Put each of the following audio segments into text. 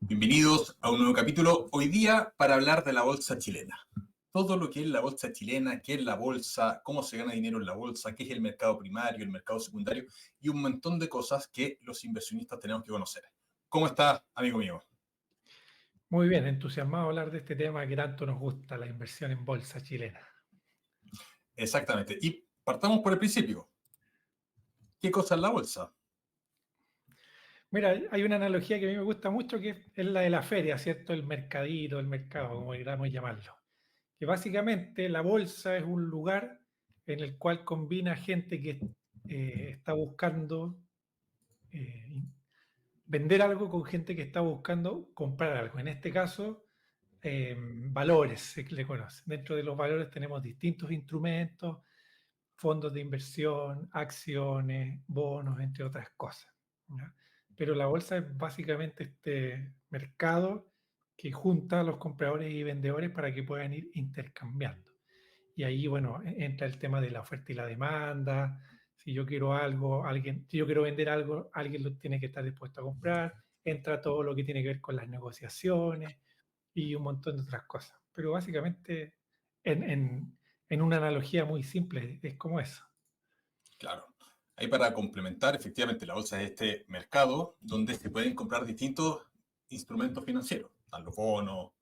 Bienvenidos a un nuevo capítulo. Hoy día para hablar de la bolsa chilena. Todo lo que es la bolsa chilena, qué es la bolsa, cómo se gana dinero en la bolsa, qué es el mercado primario, el mercado secundario y un montón de cosas que los inversionistas tenemos que conocer. ¿Cómo estás, amigo mío? Muy bien, entusiasmado a hablar de este tema que tanto nos gusta, la inversión en bolsa chilena. Exactamente. Y partamos por el principio. ¿Qué cosa es la bolsa? Mira, hay una analogía que a mí me gusta mucho que es la de la feria, ¿cierto? El mercadito, el mercado, como queramos llamarlo. Que básicamente la bolsa es un lugar en el cual combina gente que está buscando eh, vender algo con gente que está buscando comprar algo. En este caso, valores se le conoce. Dentro de los valores tenemos distintos instrumentos, fondos de inversión, acciones, bonos, entre otras cosas, ¿ya? Pero la bolsa es básicamente este mercado que junta a los compradores y vendedores para que puedan ir intercambiando. Y ahí, bueno, entra el tema de la oferta y la demanda. Si yo quiero algo, si yo quiero vender algo, alguien lo tiene que estar dispuesto a comprar. Entra todo lo que tiene que ver con las negociaciones y un montón de otras cosas. Pero básicamente, en, en, en una analogía muy simple, es como eso. Claro. Ahí para complementar, efectivamente, la bolsa es este mercado donde se pueden comprar distintos instrumentos financieros. Están los bonos,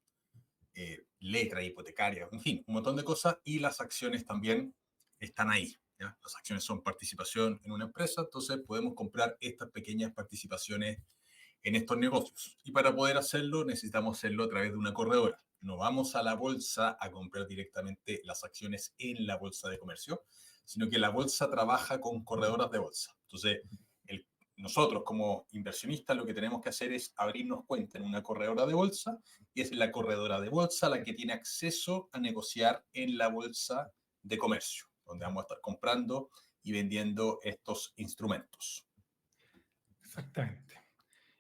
letras hipotecarias, en fin, un montón de cosas, y las acciones también están ahí. ¿Ya? Las acciones son participación en una empresa, entonces podemos comprar estas pequeñas participaciones en estos negocios. Y para poder hacerlo necesitamos hacerlo a través de una corredora. No vamos a la bolsa a comprar directamente las acciones en la bolsa de comercio, sino que la bolsa trabaja con corredoras de bolsa. Entonces, nosotros como inversionistas lo que tenemos que hacer es abrirnos cuenta en una corredora de bolsa y es la corredora de bolsa la que tiene acceso a negociar en la bolsa de comercio, donde vamos a estar comprando y vendiendo estos instrumentos. Exactamente.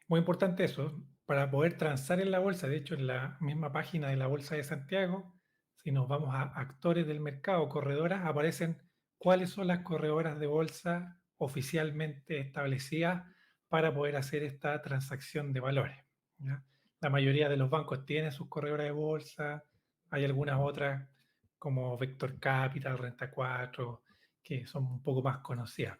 Muy importante eso, para poder transar en la bolsa, de hecho en la misma página de la Bolsa de Santiago, si nos vamos a actores del mercado, corredoras, aparecen cuáles son las corredoras de bolsa oficialmente establecidas para poder hacer esta transacción de valores, ¿ya? La mayoría de los bancos tienen sus corredoras de bolsa, hay algunas otras como Vector Capital, Renta 4, que son un poco más conocidas.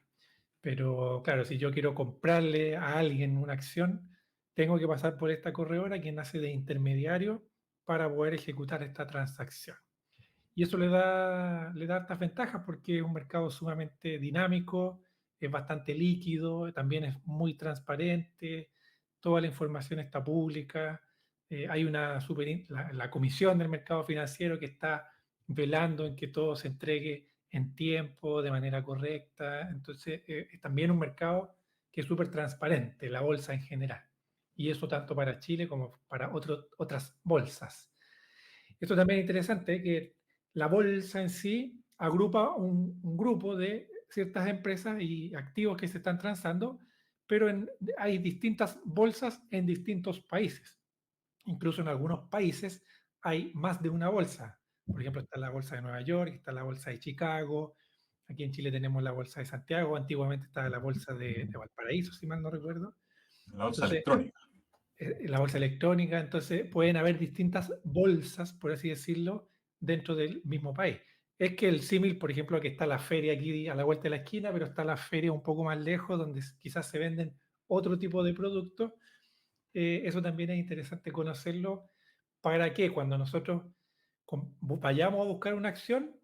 Pero claro, si yo quiero comprarle a alguien una acción, tengo que pasar por esta corredora quien hace de intermediario para poder ejecutar esta transacción. Y eso le da hartas ventajas porque es un mercado sumamente dinámico, es bastante líquido, también es muy transparente, toda la información está pública, hay la comisión del mercado financiero que está velando en que todo se entregue en tiempo, de manera correcta. Entonces, es también un mercado que es súper transparente, la bolsa en general. Y eso tanto para Chile como para otras bolsas. Esto también es interesante, que la bolsa en sí agrupa un grupo de ciertas empresas y activos que se están transando, pero hay distintas bolsas en distintos países. Incluso en algunos países hay más de una bolsa. Por ejemplo, está la bolsa de Nueva York, está la bolsa de Chicago. Aquí en Chile tenemos la bolsa de Santiago. Antiguamente estaba la bolsa de Valparaíso, si mal no recuerdo. La bolsa Entonces, electrónica. la bolsa electrónica, entonces pueden haber distintas bolsas, por así decirlo, dentro del mismo país. Es que el símil, por ejemplo, que está la feria aquí a la vuelta de la esquina, pero está la feria un poco más lejos, donde quizás se venden otro tipo de productos. Eso también es interesante conocerlo. ¿Para qué? Cuando nosotros vayamos a buscar una acción,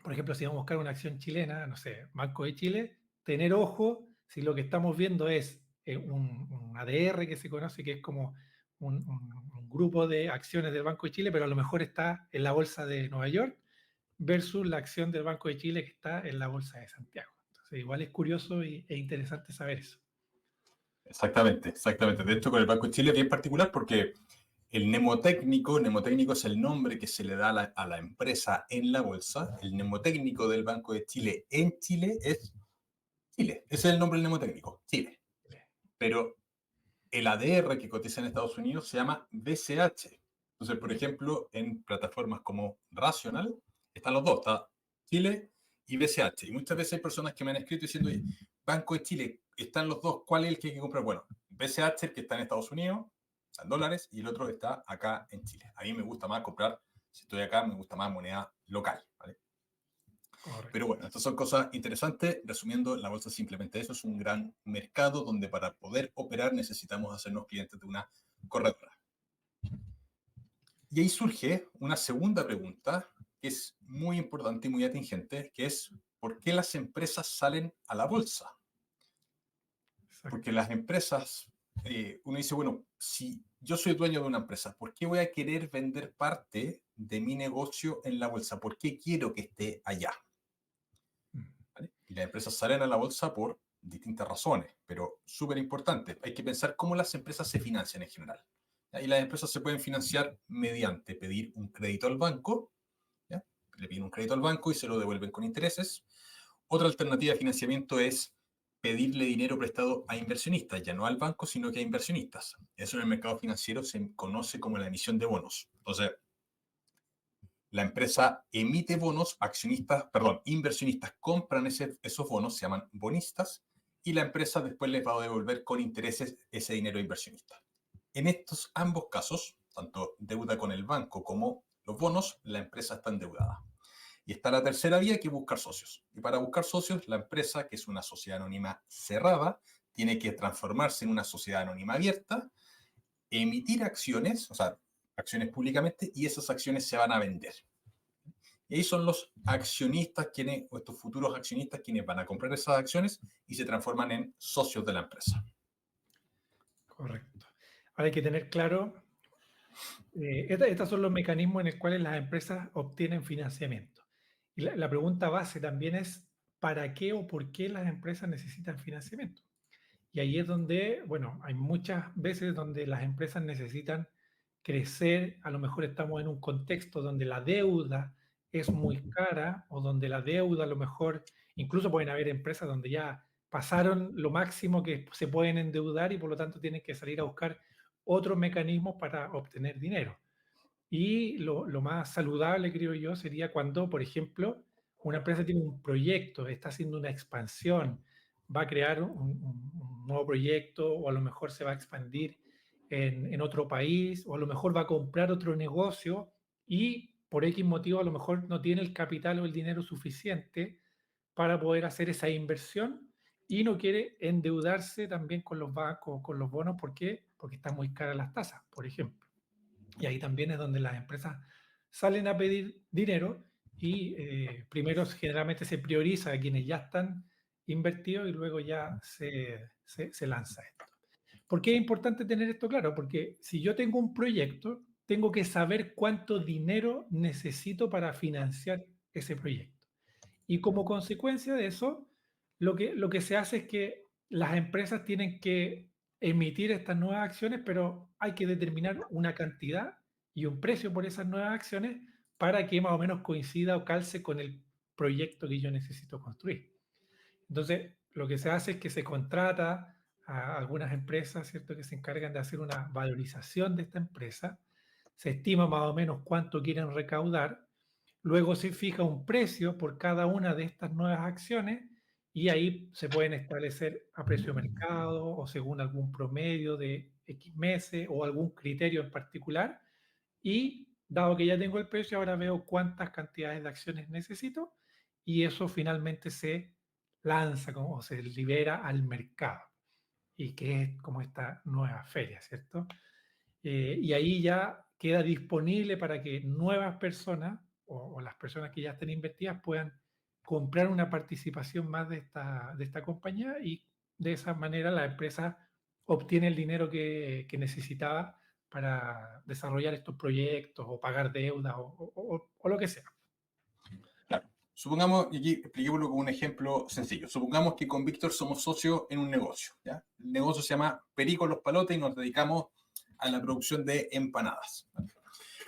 por ejemplo, si vamos a buscar una acción chilena, no sé, Banco de Chile, tener ojo si lo que estamos viendo es un ADR que se conoce, que es como un grupo de acciones del Banco de Chile, pero a lo mejor está en la bolsa de Nueva York, versus la acción del Banco de Chile que está en la bolsa de Santiago. Entonces, igual es curioso e interesante saber eso. Exactamente, exactamente. De hecho, con el Banco de Chile es bien particular porque el mnemotécnico es el nombre que se le da a la empresa en la bolsa. El mnemotécnico del Banco de Chile en Chile es Chile. Ese es el nombre del mnemotécnico, Chile. Pero el ADR que cotiza en Estados Unidos se llama BCH. Entonces, por ejemplo, en plataformas como Rational están los dos, está Chile y BCH. Y muchas veces hay personas que me han escrito diciendo, oye, Banco de Chile, están los dos, ¿cuál es el que hay que comprar? Bueno, BCH, el que está en Estados Unidos, está en dólares, y el otro está acá en Chile. A mí me gusta más comprar, si estoy acá, me gusta más moneda local, ¿vale? Pero Correcto. bueno, estas son cosas interesantes. Resumiendo, la bolsa simplemente eso, es un gran mercado donde para poder operar necesitamos hacernos clientes de una corredora. Y ahí surge una segunda pregunta que es muy importante y muy atingente, que es ¿por qué las empresas salen a la bolsa? Porque Exacto. las empresas, uno dice, bueno, si yo soy dueño de una empresa, ¿por qué voy a querer vender parte de mi negocio en la bolsa? ¿Por qué quiero que esté allá? Mm. ¿Vale? Y las empresas salen a la bolsa por distintas razones, pero súper importante. Hay que pensar cómo las empresas se financian en general. ¿Ya? Y las empresas se pueden financiar mediante pedir un crédito al banco, ¿ya? Le piden un crédito al banco y se lo devuelven con intereses. Otra alternativa de financiamiento es pedirle dinero prestado a inversionistas, ya no al banco, sino que a inversionistas. Eso en el mercado financiero se conoce como la emisión de bonos. Entonces, la empresa emite bonos, inversionistas compran esos bonos, se llaman bonistas, y la empresa después les va a devolver con intereses ese dinero a inversionistas. En estos ambos casos, tanto deuda con el banco como los bonos, la empresa está endeudada. Y está la tercera vía, que es buscar socios. Y para buscar socios, la empresa, que es una sociedad anónima cerrada, tiene que transformarse en una sociedad anónima abierta, emitir acciones, o sea, acciones públicamente, y esas acciones se van a vender. Y ahí son los accionistas, quienes, o estos futuros accionistas, quienes van a comprar esas acciones y se transforman en socios de la empresa. Correcto. Ahora hay que tener claro, estos son los mecanismos en los cuales las empresas obtienen financiamiento. Y la pregunta base también es, ¿para qué o por qué las empresas necesitan financiamiento? Y ahí es donde, bueno, hay muchas veces donde las empresas necesitan crecer, a lo mejor estamos en un contexto donde la deuda es muy cara o donde la deuda a lo mejor, incluso pueden haber empresas donde ya pasaron lo máximo que se pueden endeudar y por lo tanto tienen que salir a buscar otros mecanismos para obtener dinero. Y lo más saludable, creo yo, sería cuando, por ejemplo, una empresa tiene un proyecto, está haciendo una expansión, va a crear un nuevo proyecto o a lo mejor se va a expandir en otro país o a lo mejor va a comprar otro negocio y por X motivo a lo mejor no tiene el capital o el dinero suficiente para poder hacer esa inversión y no quiere endeudarse también con los bancos, con los bonos. ¿Por qué? Porque están muy caras las tasas, por ejemplo. Y ahí también es donde las empresas salen a pedir dinero y primero generalmente se prioriza a quienes ya están invertidos y luego ya se lanza esto. ¿Por qué es importante tener esto claro? Porque si yo tengo un proyecto, tengo que saber cuánto dinero necesito para financiar ese proyecto. Y como consecuencia de eso, lo que se hace es que las empresas tienen que emitir estas nuevas acciones, pero hay que determinar una cantidad y un precio por esas nuevas acciones para que más o menos coincida o calce con el proyecto que yo necesito construir. Entonces, lo que se hace es que se contrata a algunas empresas, ¿cierto?, que se encargan de hacer una valorización de esta empresa, se estima más o menos cuánto quieren recaudar. Luego se fija un precio por cada una de estas nuevas acciones y ahí se pueden establecer a precio de mercado o según algún promedio de X meses o algún criterio en particular. Y dado que ya tengo el precio, ahora veo cuántas cantidades de acciones necesito y eso finalmente se lanza como se libera al mercado y que es como esta nueva feria, ¿cierto? Y ahí ya queda disponible para que nuevas personas o las personas que ya estén invertidas puedan comprar una participación más de esta compañía y de esa manera la empresa obtiene el dinero que necesitaba para desarrollar estos proyectos o pagar deudas o lo que sea. Claro. Supongamos, y aquí expliquémoslo con un ejemplo sencillo. Supongamos que con Víctor somos socios en un negocio. ¿Ya? El negocio se llama Perico Los Palotes y nos dedicamos a la producción de empanadas. ¿Vale?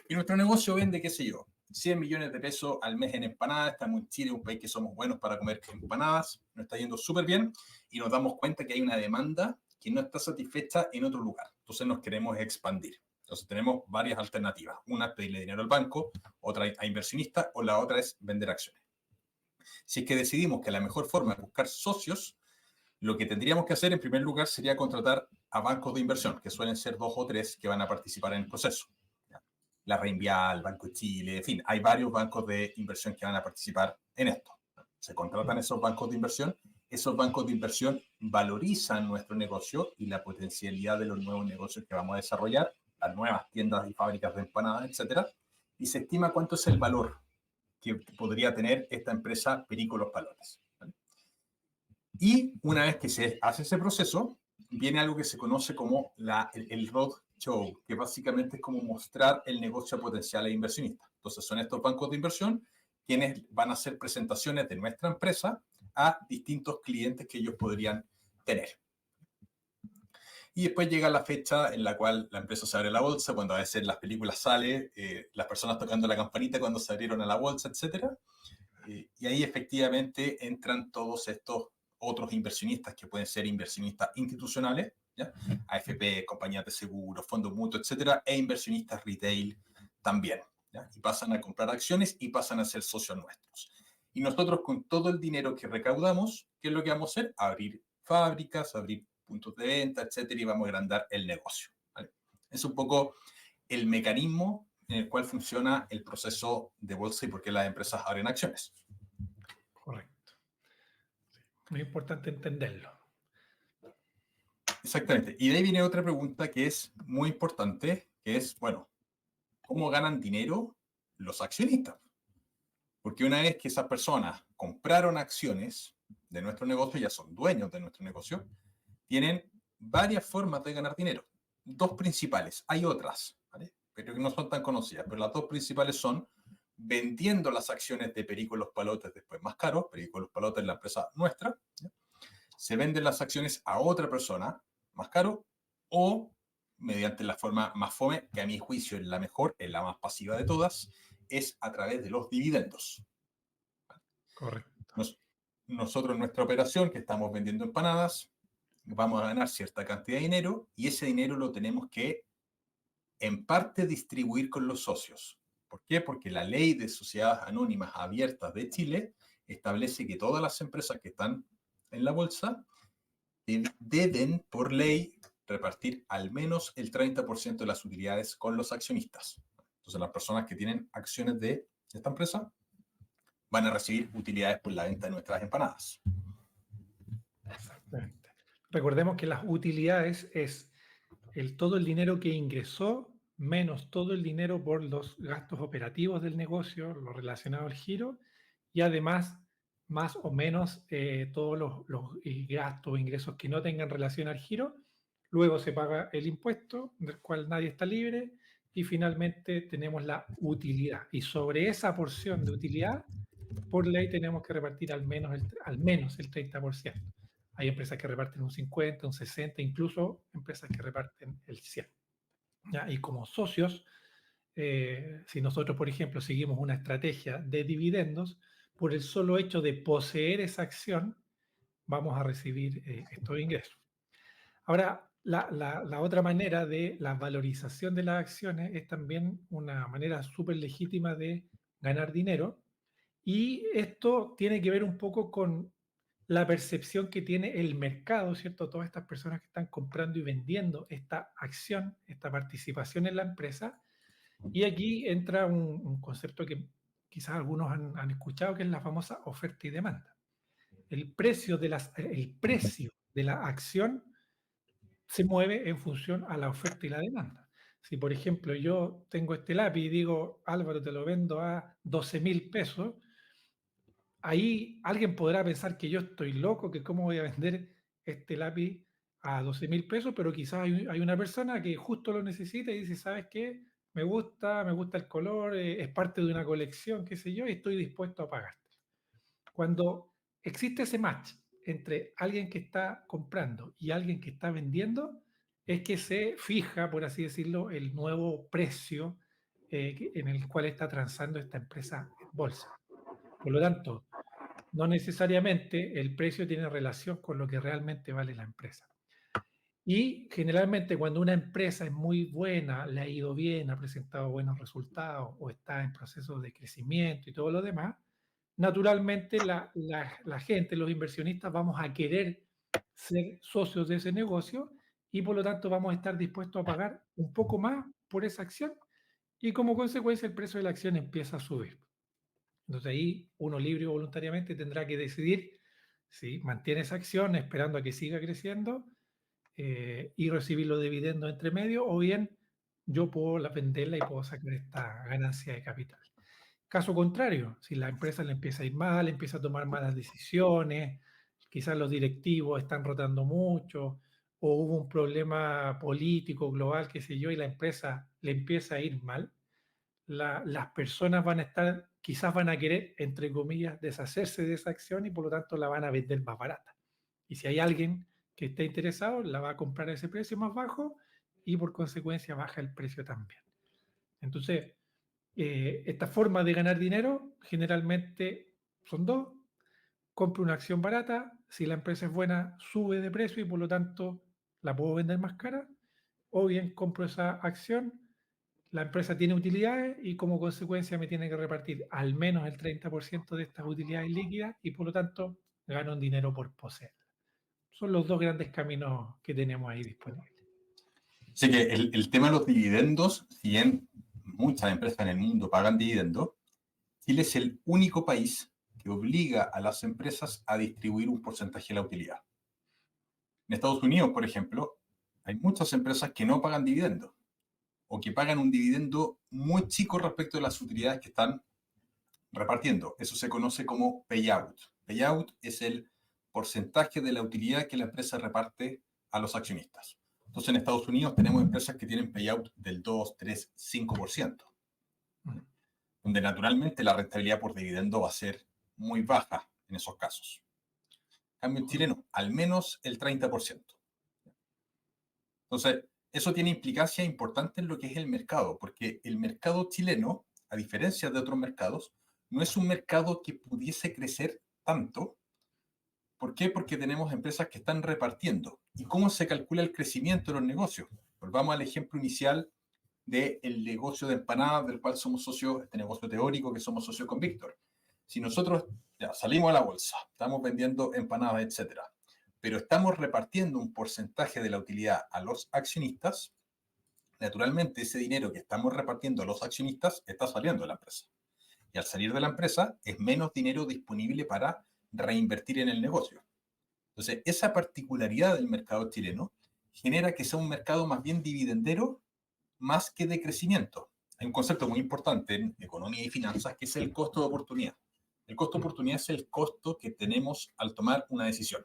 Y nuestro negocio vende, qué sé yo, 100 millones de pesos al mes en empanadas. Estamos en Chile, un país que somos buenos para comer empanadas. Nos está yendo súper bien y nos damos cuenta que hay una demanda que no está satisfecha en otro lugar. Entonces nos queremos expandir. Entonces tenemos varias alternativas. Una es pedirle dinero al banco, otra a inversionistas o la otra es vender acciones. Si es que decidimos que la mejor forma es buscar socios, lo que tendríamos que hacer en primer lugar sería contratar a bancos de inversión, que suelen ser 2 o 3 que van a participar en el proceso. ¿Ya? La Reinvial, Banco de Chile, en fin, hay varios bancos de inversión que van a participar en esto. Se contratan esos bancos de inversión. Esos bancos de inversión valorizan nuestro negocio y la potencialidad de los nuevos negocios que vamos a desarrollar, las nuevas tiendas y fábricas de empanadas, etcétera, y se estima cuánto es el valor que podría tener esta empresa Perico Los Palotes. ¿Vale? Y una vez que se hace ese proceso, viene algo que se conoce como el roadshow, que básicamente es como mostrar el negocio a potenciales inversionistas. Entonces son estos bancos de inversión quienes van a hacer presentaciones de nuestra empresa a distintos clientes que ellos podrían tener. Y después llega la fecha en la cual la empresa se abre la bolsa, cuando a veces en las películas sale las personas tocando la campanita cuando se abrieron a la bolsa, etc. Y ahí efectivamente entran todos estos otros inversionistas que pueden ser inversionistas institucionales, ¿ya? AFP, compañías de seguro, fondos mutuos, etcétera, e inversionistas retail también, ¿ya? Y pasan a comprar acciones y pasan a ser socios nuestros. Y nosotros con todo el dinero que recaudamos, ¿qué es lo que vamos a hacer? Abrir fábricas, abrir puntos de venta, etcétera, y vamos a agrandar el negocio, ¿vale? Es un poco el mecanismo en el cual funciona el proceso de bolsa y por qué las empresas abren acciones. Correcto. Sí, muy importante entenderlo. Exactamente. Y de ahí viene otra pregunta que es muy importante, que es, bueno, ¿cómo ganan dinero los accionistas? Porque una vez que esas personas compraron acciones de nuestro negocio, ya son dueños de nuestro negocio, tienen varias formas de ganar dinero. Dos principales. Hay otras, ¿vale? Pero que no son tan conocidas. Pero las dos principales son vendiendo las acciones de Perico Los Palotes después más caro. Perico Los Palotes es la empresa nuestra, ¿ya? Se venden las acciones a otra persona más caro o mediante la forma más fome, que a mi juicio es la mejor, es la más pasiva de todas, es a través de los dividendos. Correcto. Nosotros en nuestra operación, que estamos vendiendo empanadas, vamos a ganar cierta cantidad de dinero y ese dinero lo tenemos que, en parte, distribuir con los socios. ¿Por qué? Porque la ley de sociedades anónimas abiertas de Chile establece que todas las empresas que están en la bolsa deben, por ley, repartir al menos el 30% de las utilidades con los accionistas. Entonces, las personas que tienen acciones de esta empresa van a recibir utilidades por la venta de nuestras empanadas. Exactamente. Recordemos que las utilidades es todo el dinero que ingresó menos todo el dinero por los gastos operativos del negocio, lo relacionado al giro, y además más o menos todos los gastos o ingresos que no tengan relación al giro. Luego se paga el impuesto, del cual nadie está libre, y finalmente tenemos la utilidad. Y sobre esa porción de utilidad, por ley tenemos que repartir al menos el 30%. Hay empresas que reparten un 50, un 60, incluso empresas que reparten el 100. ¿Ya? Y como socios, si nosotros, por ejemplo, seguimos una estrategia de dividendos, por el solo hecho de poseer esa acción, vamos a recibir estos ingresos. Ahora, la otra manera de la valorización de las acciones es también una manera súper legítima de ganar dinero, y esto tiene que ver un poco con la percepción que tiene el mercado, ¿cierto? Todas estas personas que están comprando y vendiendo esta acción, esta participación en la empresa. Y aquí entra un concepto que quizás algunos han escuchado, que es la famosa oferta y demanda. El precio de la acción se mueve en función a la oferta y la demanda. Si, por ejemplo, yo tengo este lápiz y digo, Álvaro, te lo vendo a 12.000 pesos, ahí alguien podrá pensar que yo estoy loco, que cómo voy a vender este lápiz a 12.000 pesos, pero quizás hay una persona que justo lo necesita y dice, ¿sabes qué? Me gusta el color, es parte de una colección, qué sé yo, y estoy dispuesto a pagarte. Cuando existe ese match entre alguien que está comprando y alguien que está vendiendo, es que se fija, por así decirlo, el nuevo precio en el cual está transando esta empresa en bolsa. Por lo tanto, no necesariamente el precio tiene relación con lo que realmente vale la empresa. Y generalmente cuando una empresa es muy buena, le ha ido bien, ha presentado buenos resultados o está en proceso de crecimiento y todo lo demás, naturalmente la gente, los inversionistas, vamos a querer ser socios de ese negocio y por lo tanto vamos a estar dispuestos a pagar un poco más por esa acción y como consecuencia el precio de la acción empieza a subir. Entonces ahí uno libre o voluntariamente tendrá que decidir si mantiene esa acción esperando a que siga creciendo y recibir los dividendos entre medio, o bien yo puedo venderla y puedo sacar esta ganancia de capital. Caso contrario, si la empresa le empieza a ir mal, empieza a tomar malas decisiones, quizás los directivos están rotando mucho, o hubo un problema político global, qué sé yo, y la empresa le empieza a ir mal, las personas van a estar, quizás van a querer, entre comillas, deshacerse de esa acción y por lo tanto la van a vender más barata. Y si hay alguien que esté interesado, la va a comprar a ese precio más bajo y por consecuencia baja el precio también. Entonces, estas formas de ganar dinero generalmente son dos. Compro una acción barata, si la empresa es buena, sube de precio y por lo tanto la puedo vender más cara. O bien compro esa acción, la empresa tiene utilidades y como consecuencia me tiene que repartir al menos el 30% de estas utilidades líquidas y por lo tanto gano un dinero por poseer. Son los dos grandes caminos que tenemos ahí disponibles. Así que el tema de los dividendos, si bien muchas empresas en el mundo pagan dividendos, Chile es el único país que obliga a las empresas a distribuir un porcentaje de la utilidad. En Estados Unidos, por ejemplo, hay muchas empresas que no pagan dividendos o que pagan un dividendo muy chico respecto de las utilidades que están repartiendo. Eso se conoce como payout. Payout es el porcentaje de la utilidad que la empresa reparte a los accionistas. Entonces, en Estados Unidos tenemos empresas que tienen payout del 2, 3, 5%, donde naturalmente la rentabilidad por dividendo va a ser muy baja en esos casos. En cambio, en Chile no, al menos el 30%. Entonces, eso tiene implicancia importante en lo que es el mercado, porque el mercado chileno, a diferencia de otros mercados, no es un mercado que pudiese crecer tanto. ¿Por qué? Porque tenemos empresas que están repartiendo. ¿Y cómo se calcula el crecimiento de los negocios? Volvamos al ejemplo inicial del negocio de empanadas del cual somos socios, este negocio teórico que somos socios con Víctor. Si nosotros ya salimos a la bolsa, estamos vendiendo empanadas, etcétera, pero estamos repartiendo un porcentaje de la utilidad a los accionistas, naturalmente ese dinero que estamos repartiendo a los accionistas está saliendo de la empresa. Y al salir de la empresa es menos dinero disponible para reinvertir en el negocio. Entonces, esa particularidad del mercado chileno genera que sea un mercado más bien dividendero más que de crecimiento. Hay un concepto muy importante en economía y finanzas que es el costo de oportunidad. El costo de oportunidad es el costo que tenemos al tomar una decisión.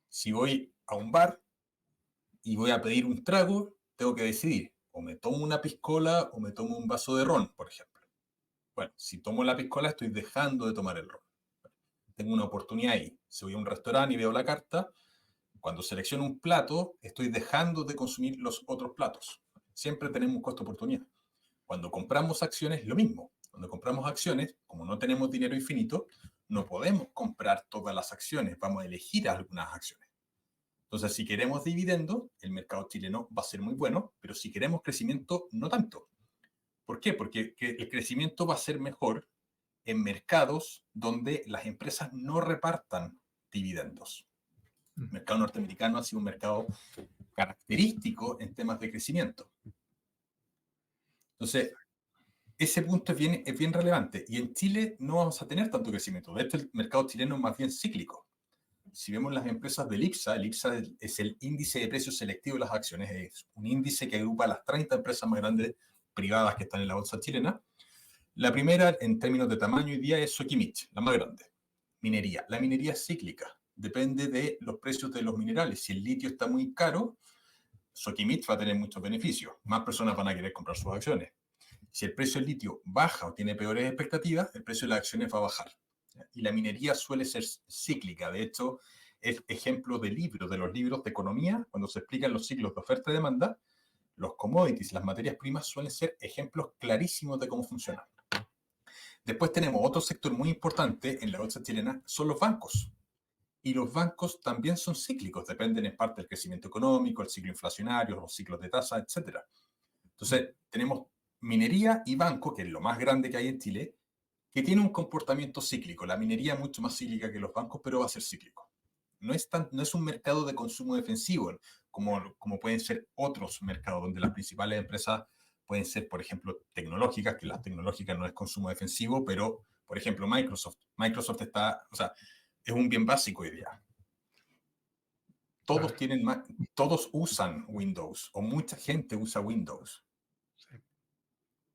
Si voy a un bar y voy a pedir un trago, tengo que decidir, o me tomo una piscola o me tomo un vaso de ron, por ejemplo. Bueno, si tomo la piscola estoy dejando de tomar el ron. Tengo una oportunidad ahí. Si voy a un restaurante y veo la carta, cuando selecciono un plato, estoy dejando de consumir los otros platos. Siempre tenemos un costo de oportunidad. Cuando compramos acciones, lo mismo. Cuando compramos acciones, como no tenemos dinero infinito, no podemos comprar todas las acciones, vamos a elegir algunas acciones. Entonces, si queremos dividendo, el mercado chileno va a ser muy bueno, pero si queremos crecimiento, no tanto. ¿Por qué? Porque el crecimiento va a ser mejor en mercados donde las empresas no repartan dividendos. El mercado norteamericano ha sido un mercado característico en temas de crecimiento. Entonces, ese punto es bien relevante. Y en Chile no vamos a tener tanto crecimiento. De hecho, el mercado chileno es más bien cíclico. Si vemos las empresas del IPSA, el IPSA es el índice de precios selectivo de las acciones. Es un índice que agrupa a las 30 empresas más grandes privadas que están en la bolsa chilena. La primera, en términos de tamaño hoy día, es Soquimich, la más grande. Minería. La minería es cíclica. Depende de los precios de los minerales. Si el litio está muy caro, Soquimich va a tener muchos beneficios. Más personas van a querer comprar sus acciones. Si el precio del litio baja o tiene peores expectativas, el precio de las acciones va a bajar. Y la minería suele ser cíclica. De hecho, es ejemplo de libros, de los libros de economía, cuando se explican los ciclos de oferta y demanda, los commodities, las materias primas suelen ser ejemplos clarísimos de cómo funcionan. Después tenemos otro sector muy importante en la bolsa chilena, son los bancos. Y los bancos también son cíclicos, dependen en parte del crecimiento económico, el ciclo inflacionario, los ciclos de tasa, etc. Entonces, tenemos minería y banco, que es lo más grande que hay en Chile, que tiene un comportamiento cíclico. La minería es mucho más cíclica que los bancos, pero va a ser cíclico. no es un mercado de consumo defensivo, como pueden ser otros mercados, donde las principales empresas pueden ser, por ejemplo, tecnológicas, que las tecnológicas no es consumo defensivo, pero, por ejemplo, Microsoft está, o sea, es un bien básico hoy día. Claro, Todos usan Windows, o mucha gente usa Windows. sí,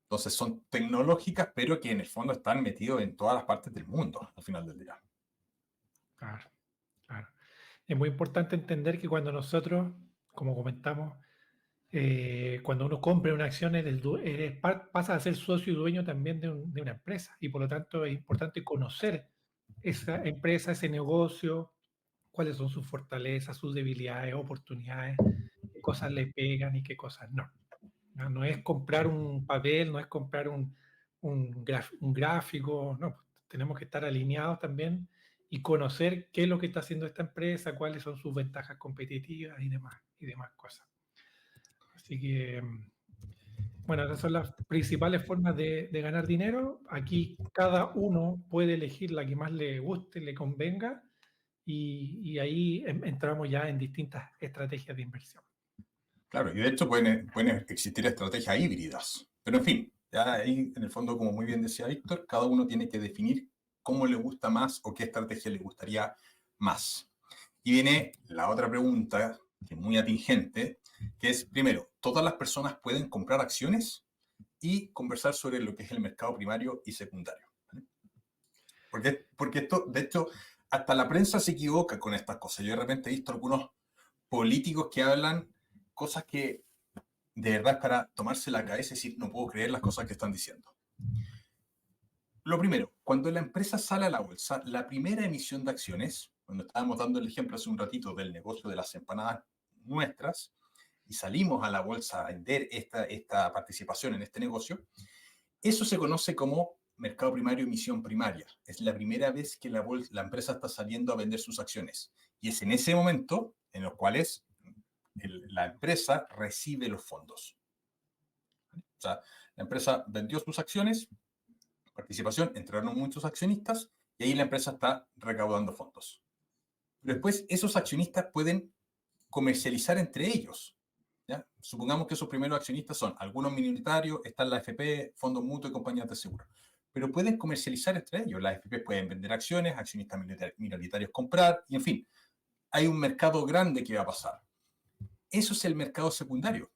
Entonces son tecnológicas, pero que en el fondo están metidos en todas las partes del mundo al final del día. claro, claro. Es muy importante entender que cuando nosotros, como comentamos, cuando uno compra una acción, pasa a ser socio y dueño también de una empresa. Y por lo tanto es importante conocer esa empresa, ese negocio, cuáles son sus fortalezas, sus debilidades, oportunidades, qué cosas le pegan y qué cosas no. No, no es comprar un papel, no es comprar un gráfico, no, pues, tenemos que estar alineados también y conocer qué es lo que está haciendo esta empresa, cuáles son sus ventajas competitivas y demás cosas. Así que, bueno, esas son las principales formas de ganar dinero. Aquí cada uno puede elegir la que más le guste, le convenga, y ahí entramos ya en distintas estrategias de inversión. Claro, y de hecho pueden existir estrategias híbridas. Pero en fin, ya ahí en el fondo, como muy bien decía Víctor, cada uno tiene que definir cómo le gusta más o qué estrategia le gustaría más. Y viene la otra pregunta, que es muy atingente, que es, primero, ¿todas las personas pueden comprar acciones? Y conversar sobre lo que es el mercado primario y secundario. ¿Vale? Porque esto, de hecho, hasta la prensa se equivoca con estas cosas. Yo de repente he visto algunos políticos que hablan cosas que de verdad es para tomarse la cabeza y decir, no puedo creer las cosas que están diciendo. Lo primero, cuando la empresa sale a la bolsa, la primera emisión de acciones, cuando estábamos dando el ejemplo hace un ratito del negocio de las empanadas nuestras, y salimos a la bolsa a vender esta participación en este negocio, eso se conoce como mercado primario, emisión primaria. Es la primera vez que la empresa está saliendo a vender sus acciones. Y es en ese momento en los cuales la empresa recibe los fondos. O sea, la empresa vendió sus acciones, participación, entraron muchos accionistas y ahí la empresa está recaudando fondos. Pero después esos accionistas pueden comercializar entre ellos. ¿Ya? Supongamos que esos primeros accionistas son algunos minoritarios, están la FP, fondos mutuos y compañías de seguro. Pero pueden comercializar entre ellos. Las FP pueden vender acciones, accionistas minoritarios comprar, y en fin, hay un mercado grande que va a pasar. Eso es el mercado secundario.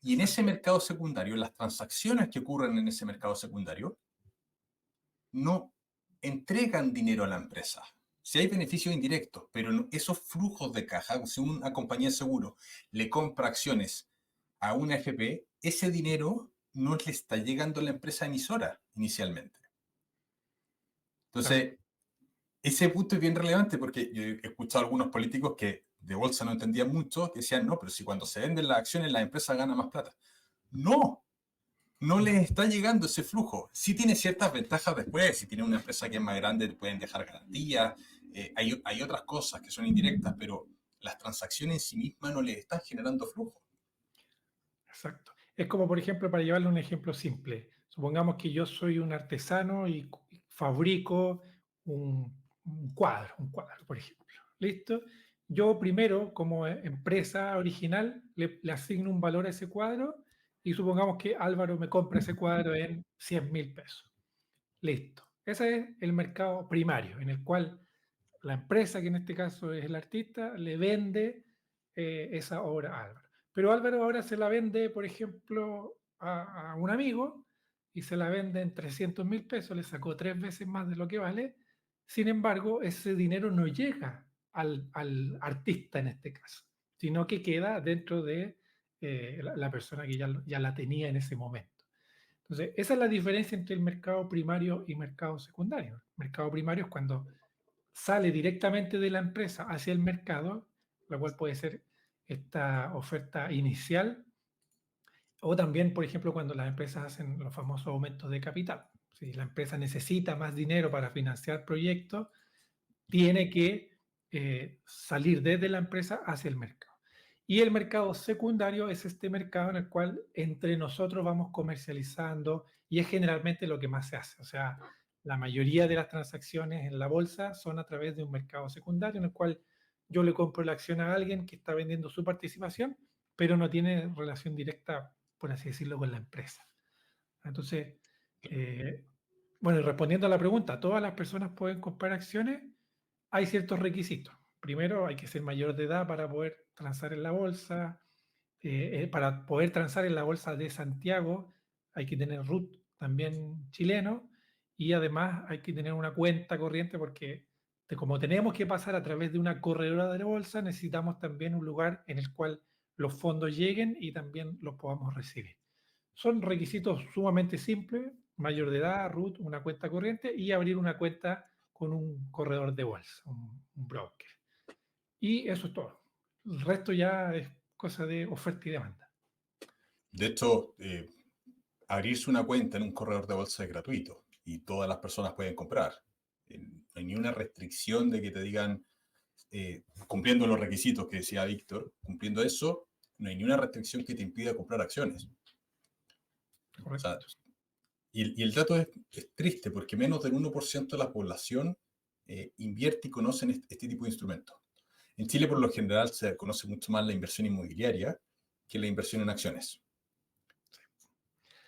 Y en ese Exacto. mercado secundario, las transacciones que ocurren en ese mercado secundario no entregan dinero a la empresa. Si hay beneficios indirectos, pero esos flujos de caja, si una compañía de seguro le compra acciones a una FP, ese dinero no le está llegando a la empresa emisora inicialmente. Exacto. Entonces, ese punto es bien relevante porque yo he escuchado a algunos políticos que de bolsa no entendían mucho, que decían, no, pero si cuando se venden las acciones la empresa gana más plata. No, no les No, está llegando ese flujo. Sí tiene ciertas ventajas después, si tiene una empresa que es más grande, te pueden dejar garantías, hay otras cosas que son indirectas, pero las transacciones en sí mismas no les están generando flujo. exacto. Es como, por ejemplo, para llevarle un ejemplo simple. Supongamos que yo soy un artesano y fabrico un cuadro, por ejemplo. ¿Listo? Yo primero, como empresa original, le asigno un valor a ese cuadro y supongamos que Álvaro me compra ese cuadro en 100.000 pesos. Listo. Ese es el mercado primario, en el cual la empresa, que en este caso es el artista, le vende esa obra a Álvaro. Pero Álvaro ahora se la vende, por ejemplo, a un amigo y se la vende en 300.000 pesos, le sacó 3 veces más de lo que vale. Sin embargo, ese dinero no llega al artista en este caso, sino que queda dentro de la persona que ya la tenía en ese momento. Entonces, esa es la diferencia entre el mercado primario y mercado secundario. El mercado primario es cuando sale directamente de la empresa hacia el mercado, la cual puede ser esta oferta inicial, o también, por ejemplo, cuando las empresas hacen los famosos aumentos de capital. Si la empresa necesita más dinero para financiar proyectos, tiene que salir desde la empresa hacia el mercado. Y el mercado secundario es este mercado en el cual entre nosotros vamos comercializando y es generalmente lo que más se hace. O sea, la mayoría de las transacciones en la bolsa son a través de un mercado secundario en el cual yo le compro la acción a alguien que está vendiendo su participación, pero no tiene relación directa, por así decirlo, con la empresa. Entonces, bueno, y respondiendo a la pregunta, ¿todas las personas pueden comprar acciones? Hay ciertos requisitos. Primero, hay que ser mayor de edad para poder transar en la bolsa. Para poder transar en la bolsa de Santiago hay que tener RUT también chileno y además hay que tener una cuenta corriente porque como tenemos que pasar a través de una corredora de la bolsa, necesitamos también un lugar en el cual los fondos lleguen y también los podamos recibir. Son requisitos sumamente simples: mayor de edad, RUT, una cuenta corriente y abrir una cuenta con un corredor de bolsa, un broker. Y eso es todo. El resto ya es cosa de oferta y demanda. De hecho, abrirse una cuenta en un corredor de bolsa es gratuito y todas las personas pueden comprar. No hay ni una restricción de que te digan, cumpliendo los requisitos que decía Víctor, cumpliendo eso, no hay ni una restricción que te impida comprar acciones. O sea, Correcto. y el dato es triste porque menos del 1% de la población invierte y conoce en este tipo de instrumentos. En Chile, por lo general, se conoce mucho más la inversión inmobiliaria que la inversión en acciones.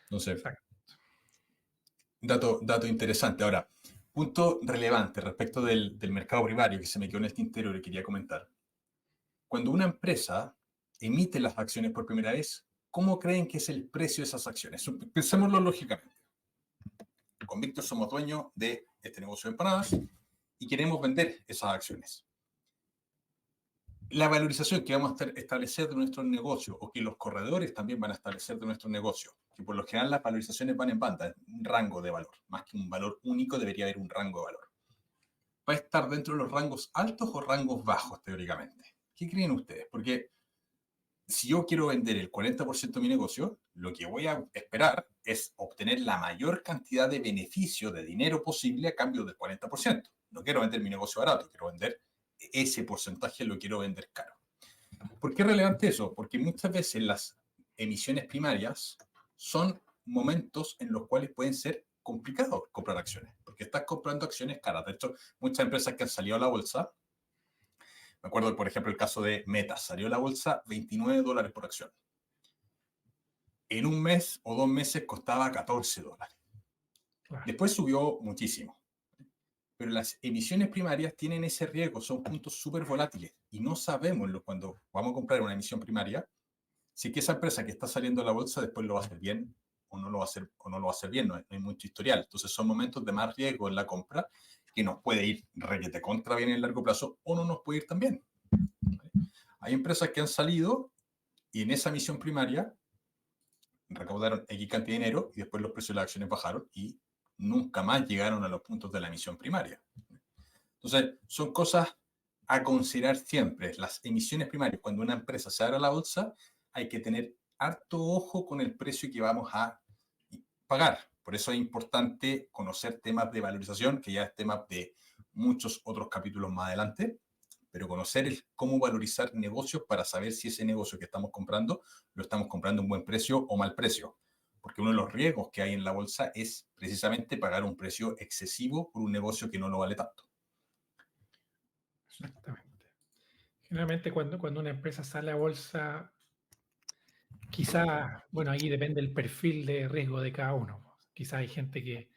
Entonces, Exacto. dato interesante. Ahora, punto relevante respecto del mercado primario que se me quedó en el tintero y le quería comentar. Cuando una empresa emite las acciones por primera vez, ¿cómo creen que es el precio de esas acciones? Pensémoslo lógicamente. Con Víctor somos dueños de este negocio de empanadas y queremos vender esas acciones. La valorización que vamos a establecer de nuestro negocio o que los corredores también van a establecer de nuestro negocio, que por lo general las valorizaciones van en banda, un rango de valor, más que un valor único debería haber un rango de valor. ¿Va a estar dentro de los rangos altos o rangos bajos teóricamente? ¿Qué creen ustedes? Porque si yo quiero vender el 40% de mi negocio, lo que voy a esperar es obtener la mayor cantidad de beneficio de dinero posible a cambio del 40%. No quiero vender mi negocio barato, quiero vender ese porcentaje, lo quiero vender caro. ¿Por qué es relevante eso? Porque muchas veces las emisiones primarias son momentos en los cuales pueden ser complicados comprar acciones, porque estás comprando acciones caras. De hecho, muchas empresas que han salido a la bolsa, me acuerdo, por ejemplo, el caso de Meta, salió a la bolsa $29 por acción. En un mes o 2 meses costaba $14. Claro. Después subió muchísimo. Pero las emisiones primarias tienen ese riesgo, son puntos súper volátiles y no sabemos cuando vamos a comprar una emisión primaria si que esa empresa que está saliendo a la bolsa después lo va a hacer bien o no lo va a hacer, o no lo va a hacer bien, no hay mucho historial. Entonces son momentos de más riesgo en la compra que nos puede ir requete contra bien en el largo plazo o no nos puede ir tan bien. Hay empresas que han salido y en esa emisión primaria recaudaron X cantidad de dinero y después los precios de las acciones bajaron y nunca más llegaron a los puntos de la emisión primaria. Entonces, son cosas a considerar siempre. Las emisiones primarias, cuando una empresa se abre a la bolsa, hay que tener harto ojo con el precio que vamos a pagar. Por eso es importante conocer temas de valorización, que ya es tema de muchos otros capítulos más adelante, pero conocer cómo valorizar negocios para saber si ese negocio que estamos comprando lo estamos comprando a un buen precio o mal precio. Porque uno de los riesgos que hay en la bolsa es precisamente pagar un precio excesivo por un negocio que no lo vale tanto. Exactamente. Generalmente cuando una empresa sale a bolsa, quizá, bueno, ahí depende el perfil de riesgo de cada uno. Quizá hay gente que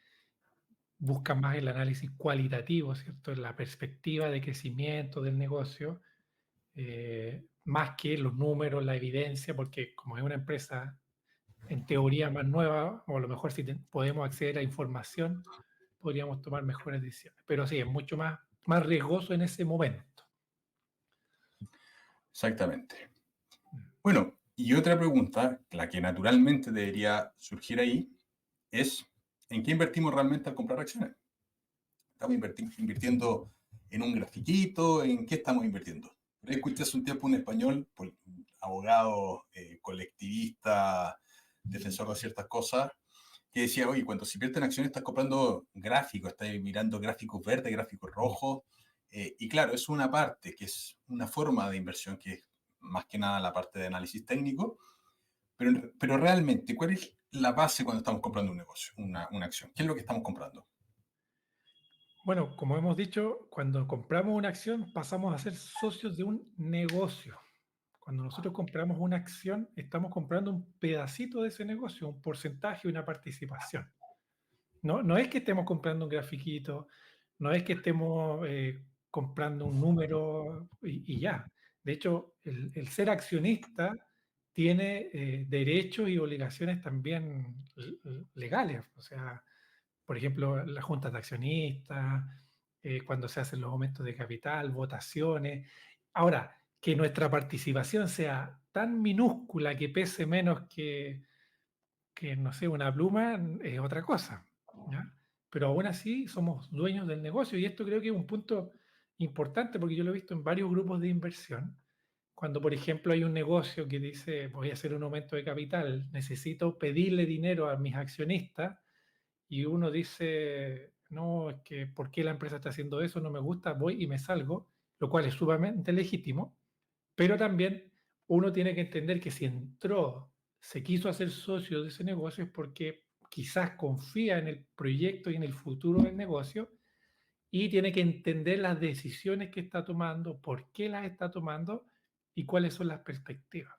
busca más el análisis cualitativo, ¿cierto? La perspectiva de crecimiento del negocio, más que los números, la evidencia, porque como es una empresa en teoría más nueva, o a lo mejor si podemos acceder a información, podríamos tomar mejores decisiones. Pero sí, es mucho más riesgoso en ese momento. Exactamente. Bueno, y otra pregunta, la que naturalmente debería surgir ahí, es ¿en qué invertimos realmente al comprar acciones? ¿Estamos invirtiendo en un grafiquito? ¿En qué estamos invirtiendo? Por ahí escuché hace un tiempo un español, abogado, colectivista, defensor de ciertas cosas, que decía, oye, cuando se invierte en acciones estás comprando gráficos, estás mirando gráficos verdes, gráficos rojos, y claro, es una parte, que es una forma de inversión, que es más que nada la parte de análisis técnico, pero realmente, ¿cuál es la base cuando estamos comprando un negocio, una acción? ¿Qué es lo que estamos comprando? Bueno, como hemos dicho, cuando compramos una acción pasamos a ser socios de un negocio. Cuando nosotros compramos una acción, estamos comprando un pedacito de ese negocio, un porcentaje, una participación. No es que estemos comprando un grafiquito, no es que estemos comprando un número y ya. De hecho, el ser accionista tiene derechos y obligaciones también legales. O sea, por ejemplo, las juntas de accionistas, cuando se hacen los aumentos de capital, votaciones. Ahora, que nuestra participación sea tan minúscula que pese menos que, no sé, una pluma es otra cosa, ¿ya? Pero aún así somos dueños del negocio y esto creo que es un punto importante porque yo lo he visto en varios grupos de inversión. Cuando, por ejemplo, hay un negocio que dice, voy a hacer un aumento de capital, necesito pedirle dinero a mis accionistas y uno dice, no, es que ¿por qué la empresa está haciendo eso? No me gusta, voy y me salgo, lo cual es sumamente legítimo, pero también uno tiene que entender que si entró, se quiso hacer socio de ese negocio es porque quizás confía en el proyecto y en el futuro del negocio y tiene que entender las decisiones que está tomando, por qué las está tomando y cuáles son las perspectivas.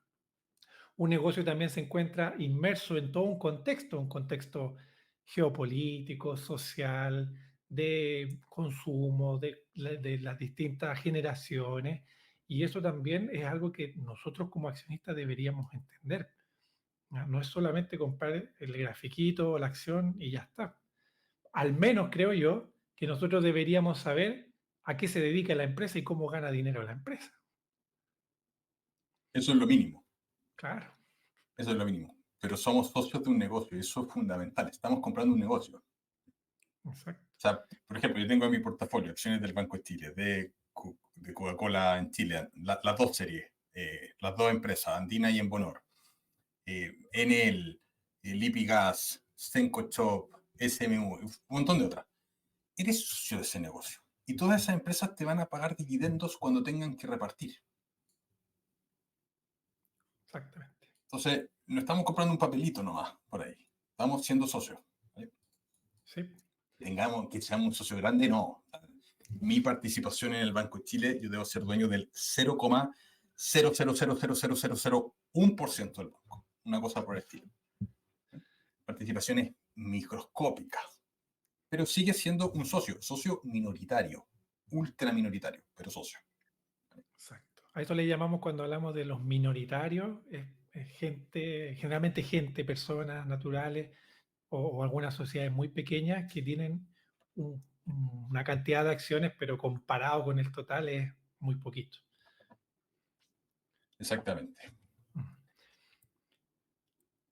Un negocio también se encuentra inmerso en todo un contexto geopolítico, social, de consumo, de las distintas generaciones, y eso también es algo que nosotros como accionistas deberíamos entender. ¿Ya? No es solamente comprar el grafiquito o la acción y ya está. Al menos creo yo que nosotros deberíamos saber a qué se dedica la empresa y cómo gana dinero la empresa. Eso es lo mínimo, Claro, eso es lo mínimo. Pero somos socios de un negocio y eso es fundamental. Estamos comprando un negocio. exacto, O sea, por ejemplo, yo tengo en mi portafolio acciones del Banco de Chile, de Coca-Cola en Chile, las dos series, las dos empresas, Andina y Embonor, Enel, Lipigas, Senco Shop, SMU, un montón de otras. Eres socio de ese negocio. Y todas esas empresas te van a pagar dividendos cuando tengan que repartir. exactamente. Entonces, no estamos comprando un papelito nomás por ahí. Estamos siendo socios. ¿Vale? Sí, Tengamos que seamos un socio grande, no. Mi participación en el Banco de Chile, yo debo ser dueño del 0,0000001% del banco. Una cosa por el estilo. Participaciones microscópicas. Pero sigue siendo un socio minoritario, ultra minoritario, pero socio. exacto. A eso le llamamos cuando hablamos de los minoritarios, es gente, generalmente gente, personas naturales o algunas sociedades muy pequeñas que tienen una cantidad de acciones, pero comparado con el total es muy poquito. Exactamente. Mm.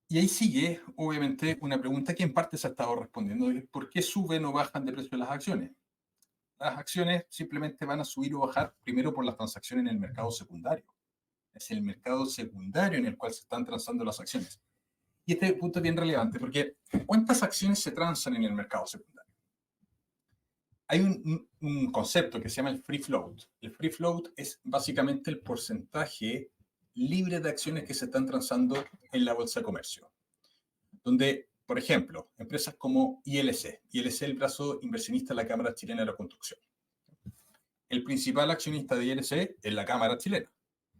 Y ahí sigue, obviamente, una pregunta que en parte se ha estado respondiendo, es ¿por qué suben o bajan de precio las acciones? Las acciones simplemente van a subir o bajar primero por las transacciones en el mercado secundario. Es el mercado secundario en el cual se están transando las acciones. Y este punto es bien relevante porque ¿cuántas acciones se transan en el mercado secundario? Hay un concepto que se llama el free float. El free float es básicamente el porcentaje libre de acciones que se están transando en la bolsa de comercio. Donde, por ejemplo, empresas como ILC, ILC es el brazo inversionista de la Cámara Chilena de la Construcción. El principal accionista de ILC es la Cámara Chilena.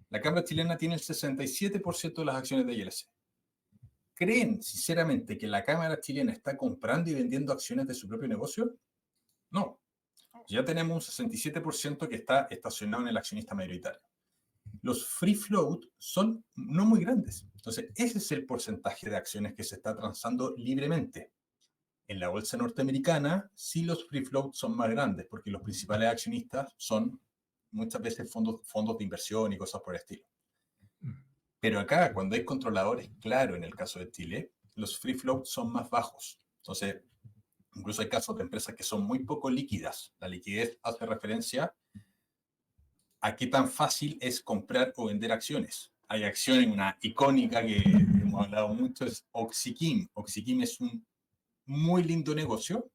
La Cámara Chilena tiene el 67% de las acciones de ILC. ¿Creen sinceramente que la Cámara Chilena está comprando y vendiendo acciones de su propio negocio? No. Ya tenemos un 67% que está estacionado en el accionista mayoritario. Los free float son no muy grandes. Entonces, ese es el porcentaje de acciones que se está transando libremente. En la bolsa norteamericana, sí los free float son más grandes, porque los principales accionistas son muchas veces fondos de inversión y cosas por el estilo. Mm. Pero acá, cuando hay controladores, claro, en el caso de Chile, los free float son más bajos. Entonces, incluso hay casos de empresas que son muy poco líquidas. La liquidez hace referencia a qué tan fácil es comprar o vender acciones. Hay acciones, una icónica que hemos hablado mucho, es Oxykim. Oxykim es un muy lindo negocio,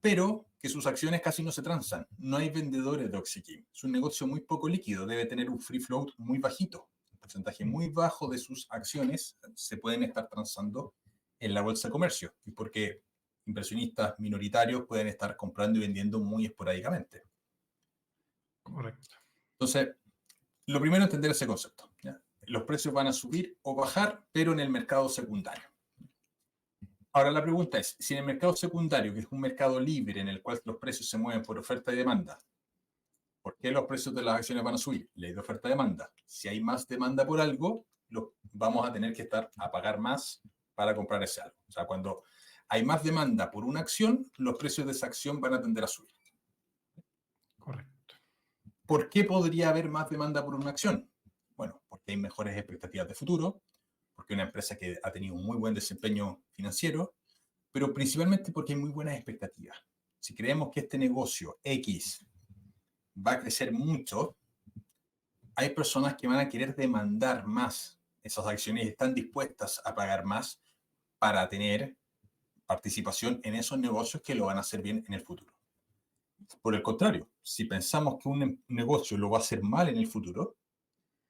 pero que sus acciones casi no se transan. No hay vendedores de Oxykim. Es un negocio muy poco líquido, debe tener un free float muy bajito. Un porcentaje muy bajo de sus acciones se pueden estar transando en la bolsa de comercio. Y porque inversionistas minoritarios pueden estar comprando y vendiendo muy esporádicamente. Correcto. Entonces, lo primero es entender ese concepto, ¿ya? Los precios van a subir o bajar, pero en el mercado secundario. Ahora la pregunta es, si en el mercado secundario, que es un mercado libre en el cual los precios se mueven por oferta y demanda, ¿por qué los precios de las acciones van a subir? Ley de oferta-demanda. Si hay más demanda por algo, vamos a tener que estar a pagar más para comprar ese algo. O sea, cuando hay más demanda por una acción, los precios de esa acción van a tender a subir. Correcto. ¿Por qué podría haber más demanda por una acción? Bueno, porque hay mejores expectativas de futuro, porque es una empresa que ha tenido un muy buen desempeño financiero, pero principalmente porque hay muy buenas expectativas. Si creemos que este negocio X va a crecer mucho, hay personas que van a querer demandar más esas acciones y están dispuestas a pagar más para tener participación en esos negocios que lo van a hacer bien en el futuro. Por el contrario, si pensamos que un negocio lo va a hacer mal en el futuro,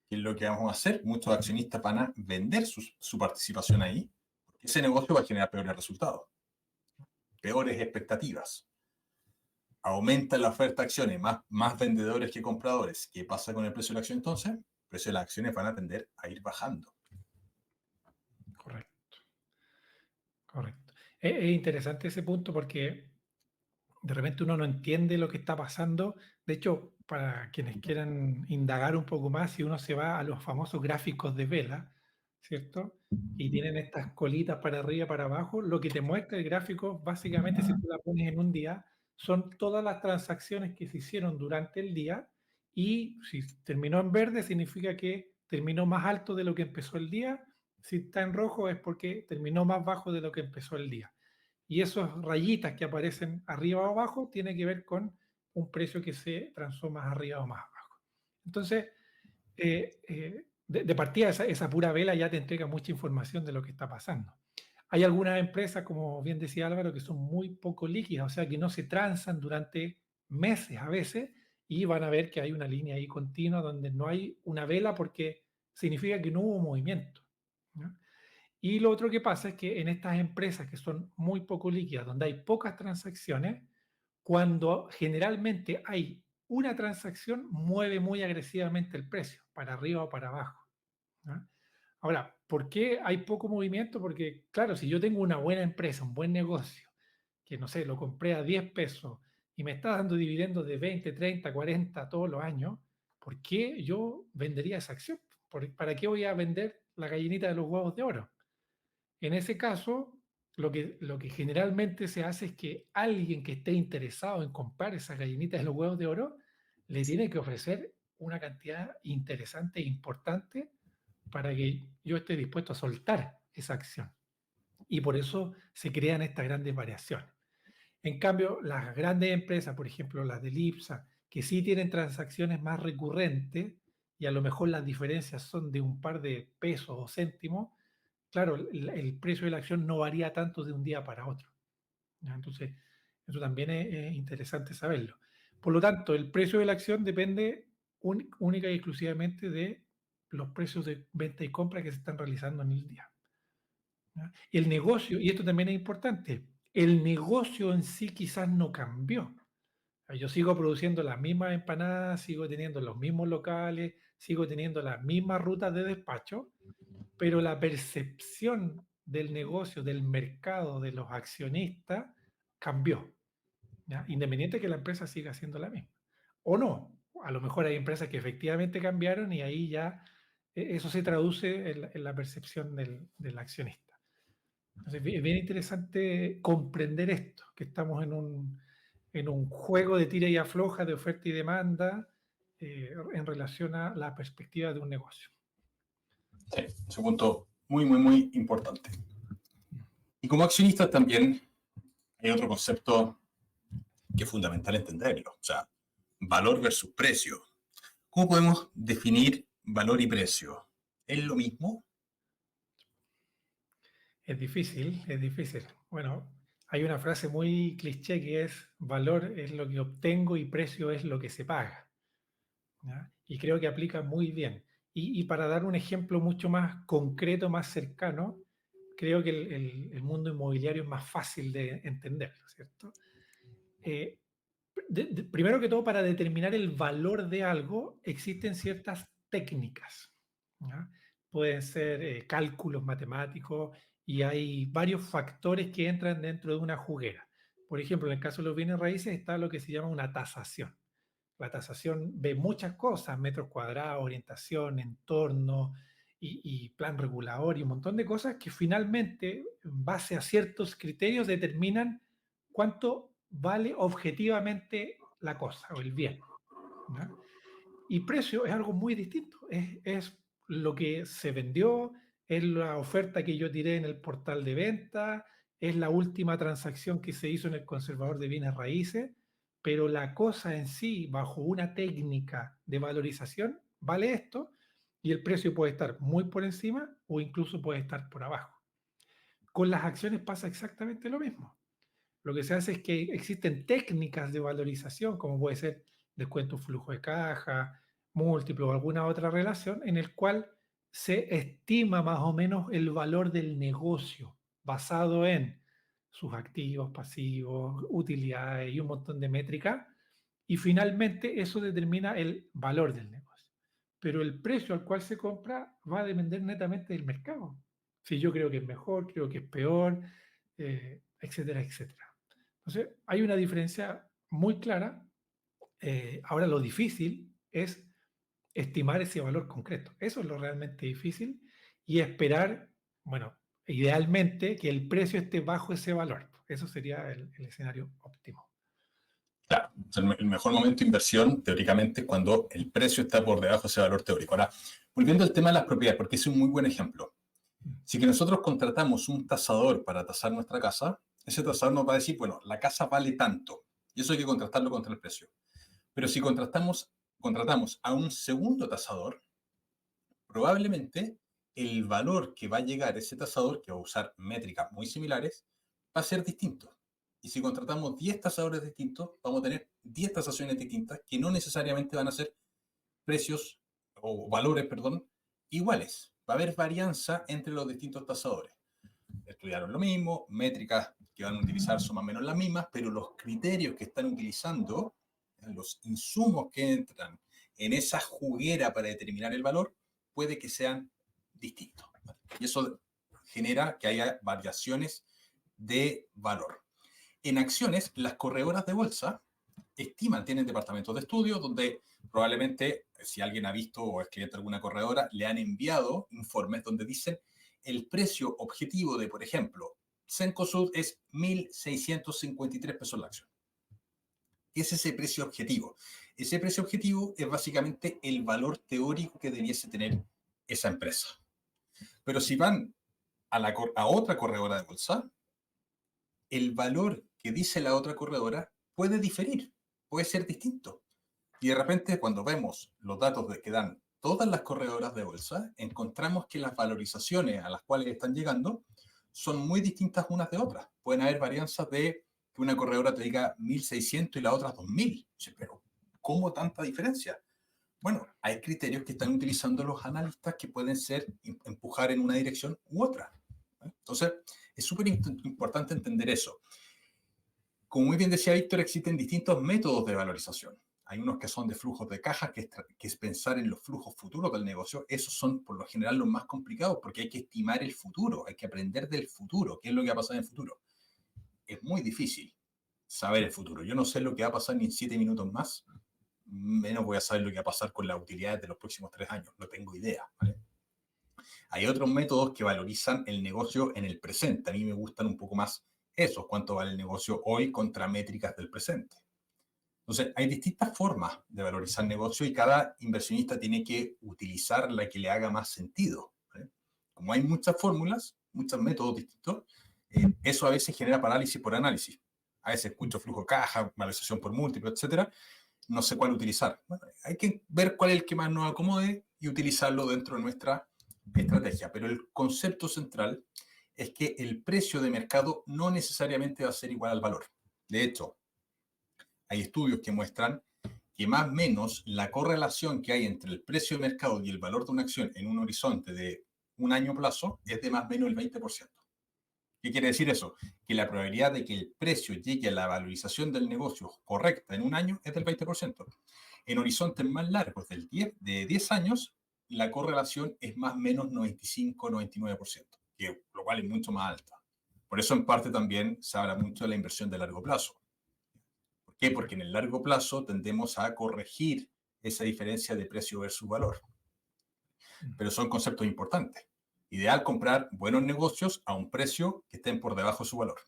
¿qué es lo que vamos a hacer? Muchos accionistas van a vender su participación ahí, porque ese negocio va a generar peores resultados, peores expectativas. Aumenta la oferta de acciones, más vendedores que compradores. ¿Qué pasa con el precio de la acción entonces? El precio de las acciones van a tender a ir bajando. Correcto. Correcto. Es interesante ese punto porque de repente uno no entiende lo que está pasando. De hecho, para quienes quieran indagar un poco más, si uno se va a los famosos gráficos de vela, ¿cierto? Y tienen estas colitas para arriba y para abajo, lo que te muestra el gráfico, básicamente, si tú la pones en un día, son todas las transacciones que se hicieron durante el día y si terminó en verde significa que terminó más alto de lo que empezó el día. Si está en rojo es porque terminó más bajo de lo que empezó el día. Y esas rayitas que aparecen arriba o abajo tiene que ver con un precio que se transó más arriba o más abajo. Entonces, de partida, esa pura vela ya te entrega mucha información de lo que está pasando. Hay algunas empresas, como bien decía Álvaro, que son muy poco líquidas, o sea, que no se transan durante meses a veces y van a ver que hay una línea ahí continua donde no hay una vela porque significa que no hubo movimiento, ¿no? Y lo otro que pasa es que en estas empresas que son muy poco líquidas, donde hay pocas transacciones, cuando generalmente hay una transacción, mueve muy agresivamente el precio, para arriba o para abajo, ¿no? Ahora, ¿por qué hay poco movimiento? Porque, claro, si yo tengo una buena empresa, un buen negocio, que no sé, lo compré a 10 pesos y me está dando dividendos de 20, 30, 40 todos los años, ¿por qué yo vendería esa acción? ¿Para qué voy a vender la gallinita de los huevos de oro? En ese caso, lo que generalmente se hace es que alguien que esté interesado en comprar esas gallinitas de los huevos de oro le tiene que ofrecer una cantidad interesante e importante para que yo esté dispuesto a soltar esa acción. Y por eso se crean estas grandes variaciones. En cambio, las grandes empresas, por ejemplo, las de Lipsa, que sí tienen transacciones más recurrentes y a lo mejor las diferencias son de un par de pesos o céntimos, claro, el precio de la acción no varía tanto de un día para otro, ¿ya? Entonces, eso también es interesante saberlo. Por lo tanto, el precio de la acción depende única y exclusivamente de los precios de venta y compra que se están realizando en el día, ¿ya? El negocio, y esto también es importante, el negocio en sí quizás no cambió. Yo sigo produciendo las mismas empanadas, sigo teniendo los mismos locales, sigo teniendo las mismas rutas de despacho, pero la percepción del negocio, del mercado, de los accionistas cambió, ¿ya? Independiente de que la empresa siga siendo la misma. O no, a lo mejor hay empresas que efectivamente cambiaron y ahí ya eso se traduce en la percepción del accionista. Entonces, es bien interesante comprender esto, que estamos en un juego de tira y afloja, de oferta y demanda, en relación a la perspectiva de un negocio. Sí, es un punto muy, muy, muy importante. Y como accionistas también hay otro concepto que es fundamental entenderlo. O sea, valor versus precio. ¿Cómo podemos definir valor y precio? ¿Es lo mismo? Es difícil, es difícil. Bueno, hay una frase muy cliché que es valor es lo que obtengo y precio es lo que se paga, ¿ya? Y creo que aplica muy bien. Y para dar un ejemplo mucho más concreto, más cercano, creo que el mundo inmobiliario es más fácil de entenderlo, ¿cierto? Eh, Primero que todo, para determinar el valor de algo, existen ciertas técnicas, ¿ya? Pueden ser cálculos matemáticos y hay varios factores que entran dentro de una juguera. Por ejemplo, en el caso de los bienes raíces está lo que se llama una tasación. La tasación ve muchas cosas, metros cuadrados, orientación, entorno y plan regulador y un montón de cosas que finalmente, en base a ciertos criterios, determinan cuánto vale objetivamente la cosa o el bien, ¿no? Y precio es algo muy distinto. Es lo que se vendió, es la oferta que yo tiré en el portal de venta, es la última transacción que se hizo en el conservador de bienes raíces, pero la cosa en sí, bajo una técnica de valorización, vale esto y el precio puede estar muy por encima o incluso puede estar por abajo. Con las acciones pasa exactamente lo mismo. Lo que se hace es que existen técnicas de valorización, como puede ser descuento flujo de caja, múltiplo o alguna otra relación, en el cual se estima más o menos el valor del negocio basado en sus activos, pasivos, utilidades y un montón de métricas. Y finalmente eso determina el valor del negocio. Pero el precio al cual se compra va a depender netamente del mercado. Si yo creo que es mejor, creo que es peor, etcétera, etcétera. Entonces, hay una diferencia muy clara. Ahora, lo difícil es estimar ese valor concreto. Eso es lo realmente difícil y esperar, bueno, idealmente que el precio esté bajo ese valor. Eso sería el escenario óptimo. Claro, o sea, el mejor momento de inversión, teóricamente, es cuando el precio está por debajo de ese valor teórico. Ahora, volviendo al tema de las propiedades, porque es un muy buen ejemplo. Si que nosotros contratamos un tasador para tasar nuestra casa, ese tasador nos va a decir, bueno, la casa vale tanto, y eso hay que contrastarlo contra el precio. Pero si contratamos a un segundo tasador, probablemente el valor que va a llegar ese tasador, que va a usar métricas muy similares, va a ser distinto. Y si contratamos 10 tasadores distintos, vamos a tener 10 tasaciones distintas que no necesariamente van a ser precios o valores, perdón, iguales. Va a haber varianza entre los distintos tasadores. Estudiaron lo mismo, métricas que van a utilizar son más o menos las mismas, pero los criterios que están utilizando, los insumos que entran en esa juguera para determinar el valor, puede que sean distintos. Y eso genera que haya variaciones de valor. En acciones, las corredoras de bolsa estiman, tienen departamentos de estudio donde probablemente, si alguien ha visto o es cliente de alguna corredora, le han enviado informes donde dicen el precio objetivo de, por ejemplo, Cencosud es 1.653 pesos la acción. ¿Qué es ese precio objetivo? Ese precio objetivo es básicamente el valor teórico que debiese tener esa empresa. Pero si van a otra corredora de bolsa, el valor que dice la otra corredora puede diferir, puede ser distinto. Y de repente, cuando vemos los datos que dan todas las corredoras de bolsa, encontramos que las valorizaciones a las cuales están llegando son muy distintas unas de otras. Pueden haber varianzas de que una corredora te diga 1.600 y la otra 2.000. Pero, ¿cómo tanta diferencia? Bueno, hay criterios que están utilizando los analistas que pueden ser empujar en una dirección u otra. Entonces, es súper importante entender eso. Como muy bien decía Víctor, existen distintos métodos de valorización. Hay unos que son de flujos de caja, que es pensar en los flujos futuros del negocio. Esos son, por lo general, los más complicados porque hay que estimar el futuro, hay que aprender del futuro, qué es lo que va a pasar en el futuro. Es muy difícil saber el futuro. Yo no sé lo que va a pasar ni en 7 minutos más, menos voy a saber lo que va a pasar con las utilidades de los próximos 3 años. No tengo idea, ¿vale? Hay otros métodos que valorizan el negocio en el presente. A mí me gustan un poco más esos, cuánto vale el negocio hoy contra métricas del presente. Entonces, hay distintas formas de valorizar el negocio y cada inversionista tiene que utilizar la que le haga más sentido, ¿vale? Como hay muchas fórmulas, muchos métodos distintos, eso a veces genera parálisis por análisis. A veces escucho flujo de caja, valorización por múltiplo, etcétera. No sé cuál utilizar. Bueno, hay que ver cuál es el que más nos acomode y utilizarlo dentro de nuestra estrategia. Pero el concepto central es que el precio de mercado no necesariamente va a ser igual al valor. De hecho, hay estudios que muestran que más o menos la correlación que hay entre el precio de mercado y el valor de una acción en un horizonte de un año plazo es de más o menos el 20%. ¿Qué quiere decir eso? Que la probabilidad de que el precio llegue a la valorización del negocio correcta en un año es del 20%. En horizontes más largos de 10 años, la correlación es más o menos 95-99%, lo cual es mucho más alta. Por eso en parte también se habla mucho de la inversión de largo plazo. ¿Por qué? Porque en el largo plazo tendemos a corregir esa diferencia de precio versus valor. Pero son conceptos importantes. Ideal comprar buenos negocios a un precio que estén por debajo de su valor.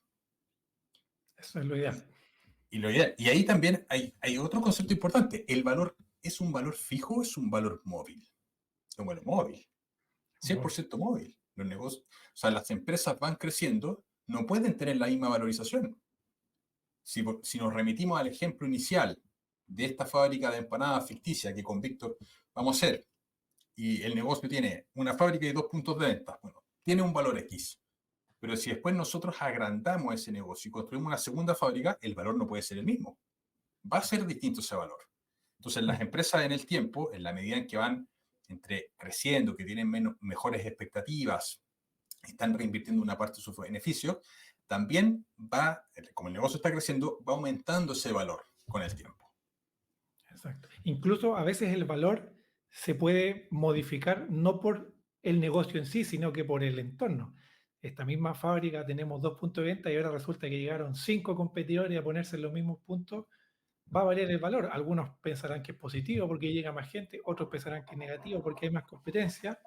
Eso es lo ideal. Y ahí también hay otro concepto importante. ¿El valor es un valor fijo o es un valor móvil? Es un valor móvil, 100% móvil. Los negocios, o sea, las empresas van creciendo, no pueden tener la misma valorización. Si nos remitimos al ejemplo inicial de esta fábrica de empanadas ficticia que con Víctor vamos a hacer, y el negocio tiene una fábrica y 2 puntos de venta, bueno, tiene un valor X. Pero si después nosotros agrandamos ese negocio y construimos una segunda fábrica, el valor no puede ser el mismo. Va a ser distinto ese valor. Entonces, las empresas en el tiempo, en la medida en que van creciendo, que tienen mejores expectativas, están reinvirtiendo una parte de sus beneficios, también como el negocio está creciendo, va aumentando ese valor con el tiempo. Exacto. Incluso a veces el valor se puede modificar no por el negocio en sí, sino que por el entorno. Esta misma fábrica tenemos 2 puntos de venta y ahora resulta que llegaron 5 competidores a ponerse en los mismos puntos. Va a variar el valor. Algunos pensarán que es positivo porque llega más gente, otros pensarán que es negativo porque hay más competencia,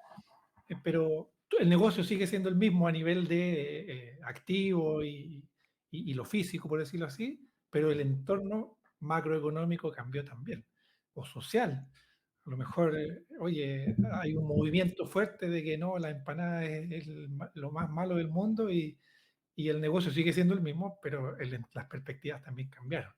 pero el negocio sigue siendo el mismo a nivel de activo y lo físico, por decirlo así, pero el entorno macroeconómico cambió también, o social. A lo mejor, oye, hay un movimiento fuerte de que no, la empanada es lo más malo del mundo y el negocio sigue siendo el mismo, pero las perspectivas también cambiaron.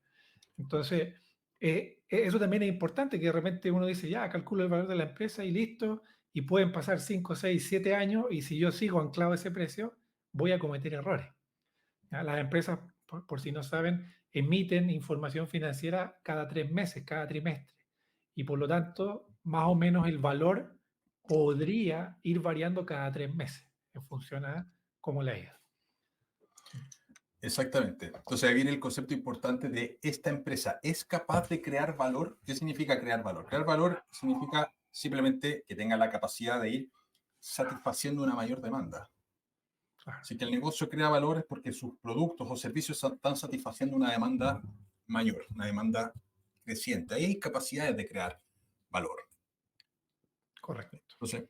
Entonces, eso también es importante, que de repente uno dice, ya, calculo el valor de la empresa y listo, y pueden pasar 5, 6, 7 años, y si yo sigo anclado a ese precio, voy a cometer errores. ¿Ya? Las empresas, por si no saben, emiten información financiera cada 3 meses, cada trimestre, y por lo tanto, más o menos el valor podría ir variando cada 3 meses, en función a cómo le ha ido. Exactamente. Entonces ahí viene el concepto importante de esta empresa. ¿Es capaz de crear valor? ¿Qué significa crear valor? Crear valor significa simplemente que tenga la capacidad de ir satisfaciendo una mayor demanda. Claro. Si que el negocio crea valor es porque sus productos o servicios están satisfaciendo una demanda mayor, una demanda creciente. Ahí hay capacidades de crear valor. Correcto. Entonces,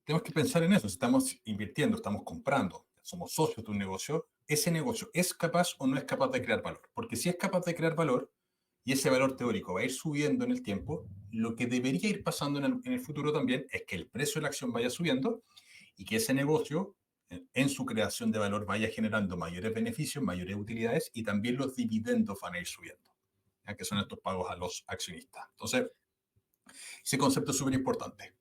tenemos que pensar en eso. Si estamos invirtiendo, estamos comprando, somos socios de un negocio, ese negocio es capaz o no es capaz de crear valor. Porque si es capaz de crear valor y ese valor teórico va a ir subiendo en el tiempo, lo que debería ir pasando en el futuro también es que el precio de la acción vaya subiendo y que ese negocio, en su creación de valor, vaya generando mayores beneficios, mayores utilidades y también los dividendos van a ir subiendo, ¿ya? Que son estos pagos a los accionistas. Entonces, ese concepto es súper importante.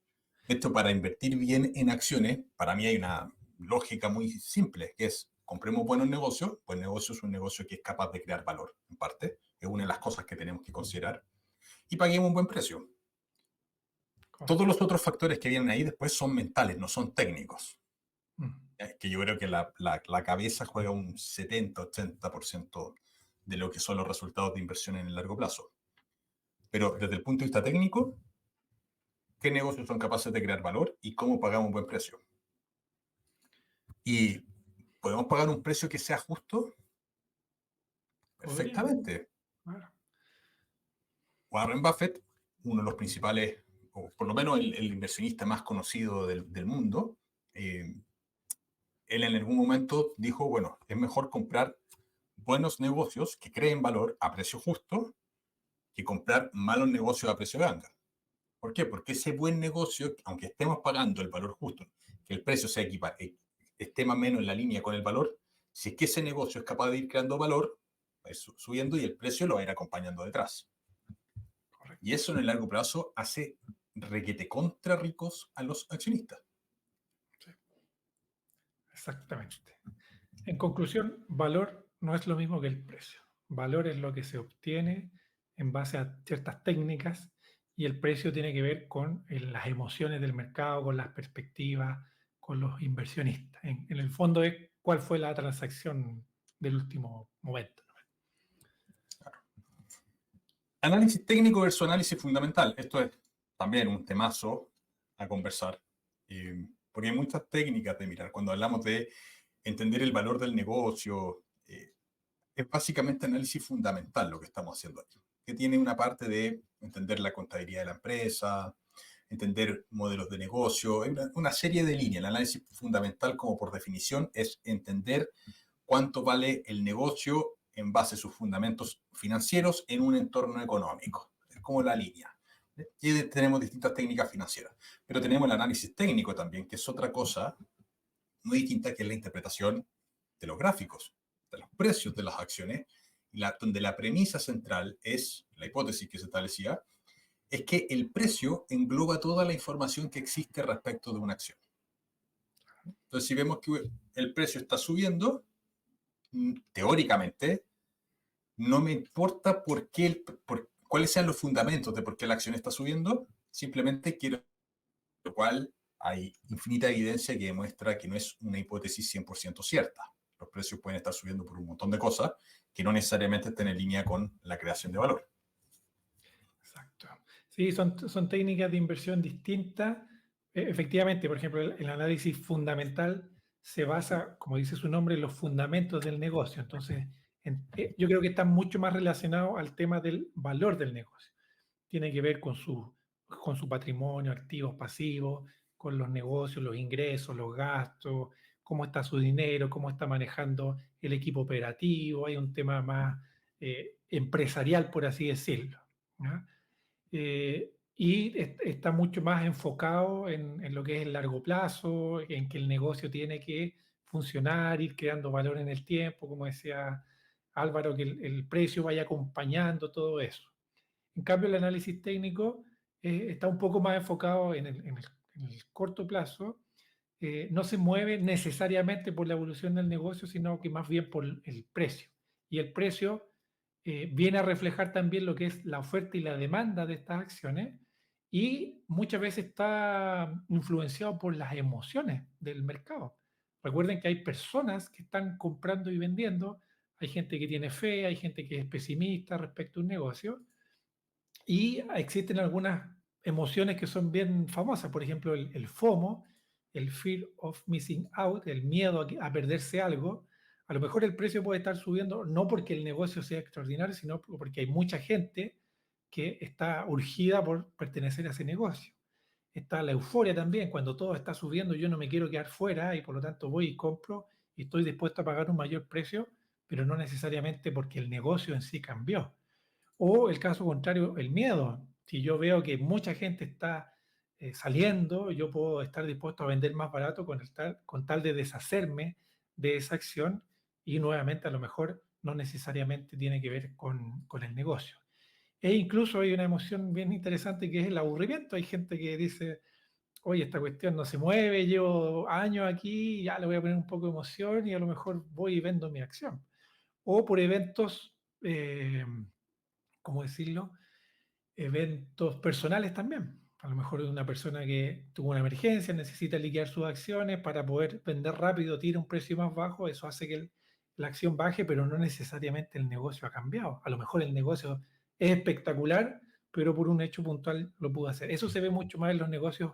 Esto para invertir bien en acciones, para mí hay una lógica muy simple, que es compremos buenos negocios, pues negocio es un negocio que es capaz de crear valor, en parte, es una de las cosas que tenemos que considerar, y paguemos un buen precio. Todos los otros factores que vienen ahí después son mentales, no son técnicos. Que yo creo que la cabeza juega un 70-80% de lo que son los resultados de inversión en el largo plazo. Pero desde el punto de vista técnico, ¿qué negocios son capaces de crear valor y cómo pagamos un buen precio? ¿Y podemos pagar un precio que sea justo? Perfectamente. Claro. Warren Buffett, uno de los principales, o por lo menos el inversionista más conocido del mundo, él en algún momento dijo, bueno, es mejor comprar buenos negocios que creen valor a precio justo que comprar malos negocios a precio ganga. ¿Por qué? Porque ese buen negocio, aunque estemos pagando el valor justo, que el precio sea esté más o menos en la línea con el valor, si es que ese negocio es capaz de ir creando valor, va a ir subiendo y el precio lo va a ir acompañando detrás. Correcto. Y eso en el largo plazo hace requete contra ricos a los accionistas. Sí. Exactamente. En conclusión, valor no es lo mismo que el precio. Valor es lo que se obtiene en base a ciertas técnicas y el precio tiene que ver con las emociones del mercado, con las perspectivas, con los inversionistas. En el fondo es cuál fue la transacción del último momento. Análisis técnico versus análisis fundamental. Esto es también un temazo a conversar, porque hay muchas técnicas de mirar. Cuando hablamos de entender el valor del negocio, es básicamente análisis fundamental lo que estamos haciendo aquí, que tiene una parte de entender la contabilidad de la empresa, entender modelos de negocio, hay una serie de líneas. El análisis fundamental, como por definición, es entender cuánto vale el negocio en base a sus fundamentos financieros en un entorno económico. Es como la línea. Y tenemos distintas técnicas financieras. Pero tenemos el análisis técnico también, que es otra cosa muy distinta, que es la interpretación de los gráficos, de los precios de las acciones, donde la premisa central es, la hipótesis que se establecía, es que el precio engloba toda la información que existe respecto de una acción. Entonces, si vemos que el precio está subiendo, teóricamente, no me importa cuáles sean los fundamentos de por qué la acción está subiendo, simplemente quiero, lo cual hay infinita evidencia que demuestra que no es una hipótesis 100% cierta. Los precios pueden estar subiendo por un montón de cosas que no necesariamente estén en línea con la creación de valor. Exacto. Sí, son técnicas de inversión distintas. Efectivamente, por ejemplo, el análisis fundamental se basa, como dice su nombre, en los fundamentos del negocio. Entonces, yo creo que está mucho más relacionado al tema del valor del negocio. Tiene que ver con su patrimonio, activos, pasivos, con los negocios, los ingresos, los gastos, cómo está su dinero, cómo está manejando el equipo operativo. Hay un tema más empresarial, por así decirlo, ¿no? Y está mucho más enfocado en lo que es el largo plazo, en que el negocio tiene que funcionar, ir creando valor en el tiempo, como decía Álvaro, que el precio vaya acompañando todo eso. En cambio, el análisis técnico está un poco más enfocado en el corto plazo, no se mueve necesariamente por la evolución del negocio, sino que más bien por el precio. Y el precio viene a reflejar también lo que es la oferta y la demanda de estas acciones y muchas veces está influenciado por las emociones del mercado. Recuerden que hay personas que están comprando y vendiendo, hay gente que tiene fe, hay gente que es pesimista respecto a un negocio y existen algunas emociones que son bien famosas, por ejemplo el FOMO, el Fear of Missing Out, el miedo a perderse algo. A lo mejor el precio puede estar subiendo no porque el negocio sea extraordinario, sino porque hay mucha gente que está urgida por pertenecer a ese negocio. Está la euforia también, cuando todo está subiendo, yo no me quiero quedar fuera y por lo tanto voy y compro y estoy dispuesto a pagar un mayor precio, pero no necesariamente porque el negocio en sí cambió. O el caso contrario, el miedo. Si yo veo que mucha gente está saliendo, yo puedo estar dispuesto a vender más barato con tal de deshacerme de esa acción y nuevamente a lo mejor no necesariamente tiene que ver con el negocio. E incluso hay una emoción bien interesante que es el aburrimiento. Hay gente que dice, oye, esta cuestión no se mueve, llevo años aquí, ya le voy a poner un poco de emoción y a lo mejor voy y vendo mi acción. O por eventos, ¿cómo decirlo? Eventos personales también. A lo mejor una persona que tuvo una emergencia, necesita liquidar sus acciones para poder vender rápido, tira un precio más bajo, eso hace que la acción baje, pero no necesariamente el negocio ha cambiado. A lo mejor el negocio es espectacular, pero por un hecho puntual lo pudo hacer. Eso se ve mucho más en los negocios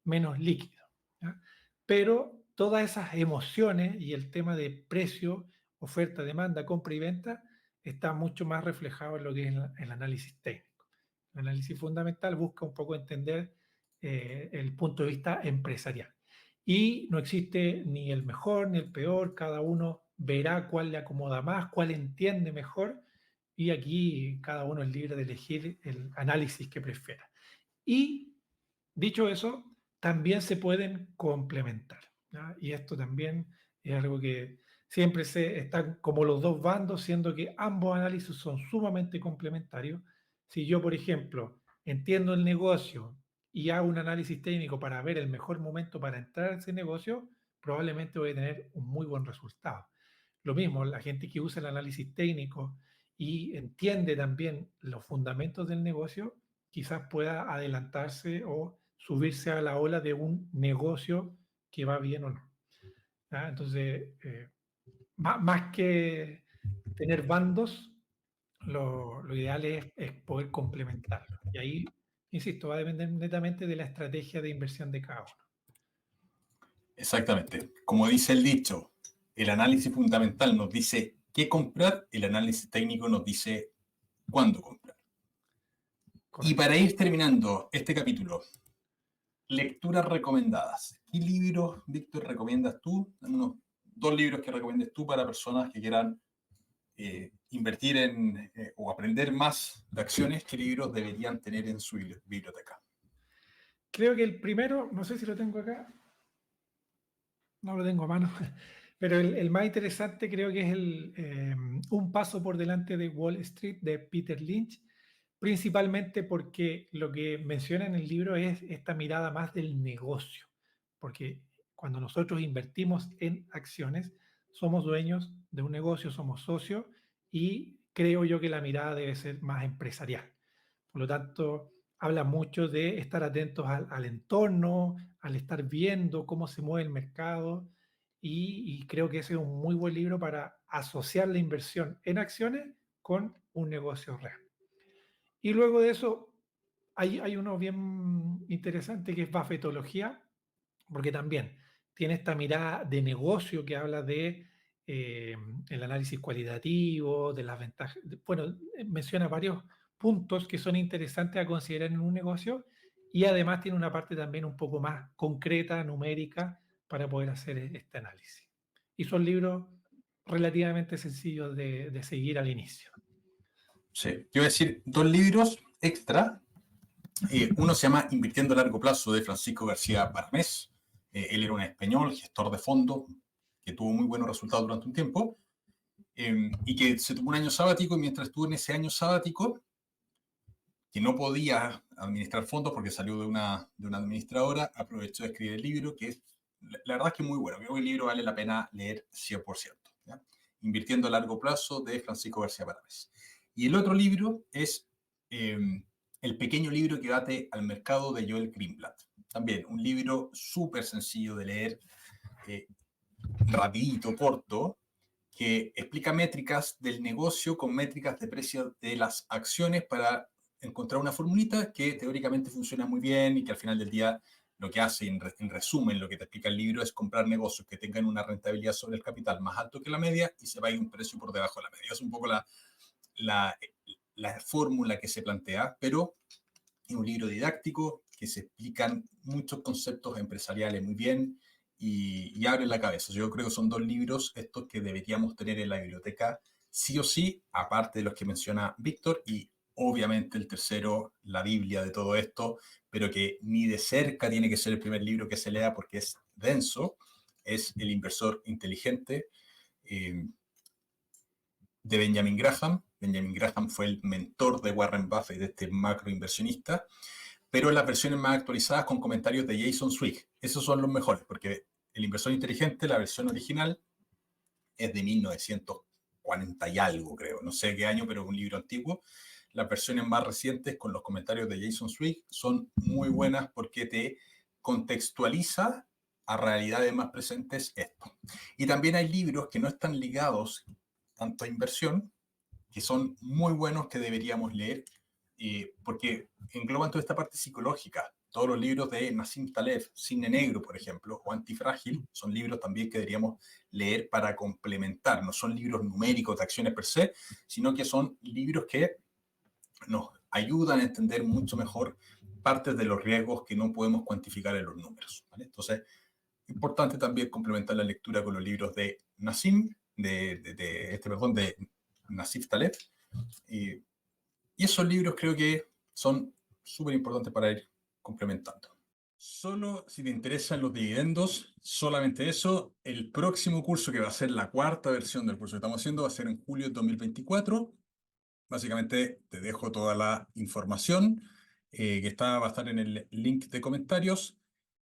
menos líquidos, ¿ya? Pero todas esas emociones y el tema de precio, oferta, demanda, compra y venta está mucho más reflejado en lo que es el análisis técnico. El análisis fundamental busca un poco entender el punto de vista empresarial. Y no existe ni el mejor ni el peor, cada uno verá cuál le acomoda más, cuál entiende mejor, y aquí cada uno es libre de elegir el análisis que prefiera. Y dicho eso, también se pueden complementar, ¿ya? Y esto también es algo que siempre están como los dos bandos, siendo que ambos análisis son sumamente complementarios. Si yo, por ejemplo, entiendo el negocio y hago un análisis técnico para ver el mejor momento para entrar a ese negocio, probablemente voy a tener un muy buen resultado. Lo mismo, la gente que usa el análisis técnico y entiende también los fundamentos del negocio, quizás pueda adelantarse o subirse a la ola de un negocio que va bien o no. ¿ya? Entonces, más que tener bandos, lo ideal es poder complementarlo. Y ahí, insisto, va a depender netamente de la estrategia de inversión de cada uno. Exactamente. Como dice el dicho, el análisis fundamental nos dice qué comprar, el análisis técnico nos dice cuándo comprar. Y Correcto. para ir terminando este capítulo, lecturas recomendadas. ¿Qué libros, Víctor, recomiendas tú? Unos 2 libros que recomiendes tú para personas que quieran invertir en o aprender más de acciones. ¿Qué libros deberían tener en su biblioteca? Creo que el primero, no sé si lo tengo acá, no lo tengo a mano, pero el más interesante creo que es Un paso por delante de Wall Street de Peter Lynch, principalmente porque lo que menciona en el libro es esta mirada más del negocio, porque cuando nosotros invertimos en acciones, somos dueños de un negocio, somos socios y creo yo que la mirada debe ser más empresarial. Por lo tanto, habla mucho de estar atentos al entorno, al estar viendo cómo se mueve el mercado y creo que ese es un muy buen libro para asociar la inversión en acciones con un negocio real. Y luego de eso, hay uno bien interesante que es Buffettología, porque también tiene esta mirada de negocio que habla de el análisis cualitativo, de las ventajas. Bueno, menciona varios puntos que son interesantes a considerar en un negocio y además tiene una parte también un poco más concreta, numérica, para poder hacer este análisis. Y son libros relativamente sencillos de seguir al inicio. Sí. Yo voy a decir 2 libros extra. Uno se llama Invirtiendo a largo plazo de Francisco García Barnés. Él era un español, gestor de fondos, que tuvo muy buenos resultados durante un tiempo y que se tomó un año sabático y mientras estuvo en ese año sabático, que no podía administrar fondos porque salió de una administradora, aprovechó de escribir el libro, que es, la verdad es que es muy bueno. Creo que el libro vale la pena leer 100%. ¿Ya? Invirtiendo a largo plazo de Francisco García Barnés. Y el otro libro es eh, El pequeño libro que bate al mercado de Joel Greenblatt. También un libro súper sencillo de leer, eh, rapidito, corto, que explica métricas del negocio con métricas de precio de las acciones para encontrar una formulita que teóricamente funciona muy bien y que al final del día lo que hace, en resumen, lo que te explica el libro es comprar negocios que tengan una rentabilidad sobre el capital más alto que la media y se va a ir un precio por debajo de la media. Es un poco la, la fórmula que se plantea, pero es un libro didáctico que se explican muchos conceptos empresariales muy bien y abren la cabeza. Yo creo que son 2 libros estos que deberíamos tener en la biblioteca sí o sí, aparte de los que menciona Víctor, y obviamente el tercero, la Biblia de todo esto, pero que ni de cerca tiene que ser el primer libro que se lea porque es denso, es El inversor inteligente, eh, de Benjamin Graham. Benjamin Graham fue el mentor de Warren Buffett, de este macroinversionista, pero en las versiones más actualizadas con comentarios de Jason Swig. Esos son los mejores, porque El inversor inteligente, la versión original, es de 1940 y algo, creo. No sé qué año, pero es un libro antiguo. Las versiones más recientes con los comentarios de Jason Swig son muy buenas porque te contextualiza a realidades más presentes esto. Y también hay libros que no están ligados tanto a inversión, que son muy buenos que deberíamos leer, porque engloban toda esta parte psicológica. Todos los libros de Nassim Taleb, Cisne Negro, por ejemplo, o Antifrágil, son libros también que deberíamos leer para complementar. No son libros numéricos de acciones per se, sino que son libros que nos ayudan a entender mucho mejor partes de los riesgos que no podemos cuantificar en los números. ¿Vale? Entonces, importante también complementar la lectura con los libros de Nassim, de Nassif Taleb, y esos libros creo que son súper importantes para ir complementando. Solo si te interesan los dividendos, solamente eso. El próximo curso, que va a ser la 4ª versión del curso que estamos haciendo, va a ser en julio de 2024. Básicamente te dejo toda la información va a estar en el link de comentarios,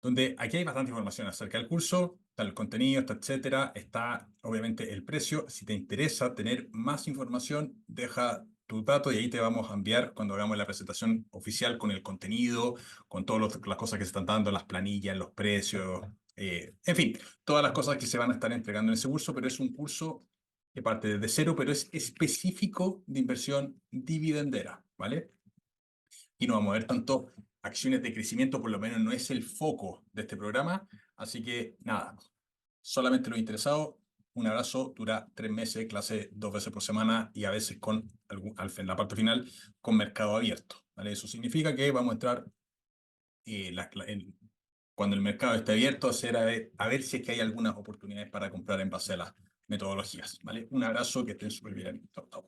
donde aquí hay bastante información acerca del curso, está el contenido, está etcétera, está obviamente el precio. Si te interesa tener más información, deja tu dato y ahí te vamos a enviar cuando hagamos la presentación oficial con el contenido, con todas las cosas que se están dando, las planillas, los precios, En fin, todas las cosas que se van a estar entregando en ese curso, pero es un curso que parte desde cero, pero es específico de inversión dividendera, ¿vale? Y no vamos a ver tanto acciones de crecimiento, por lo menos no es el foco de este programa. Así que nada, solamente los interesados, un abrazo, dura 3 meses, clase 2 veces por semana y a veces con, en la parte final, con mercado abierto, ¿vale? Eso significa que vamos a entrar cuando el mercado esté abierto, a ver si es que hay algunas oportunidades para comprar en base a las metodologías, ¿vale? Un abrazo, que estén súper bien. Chau, chau.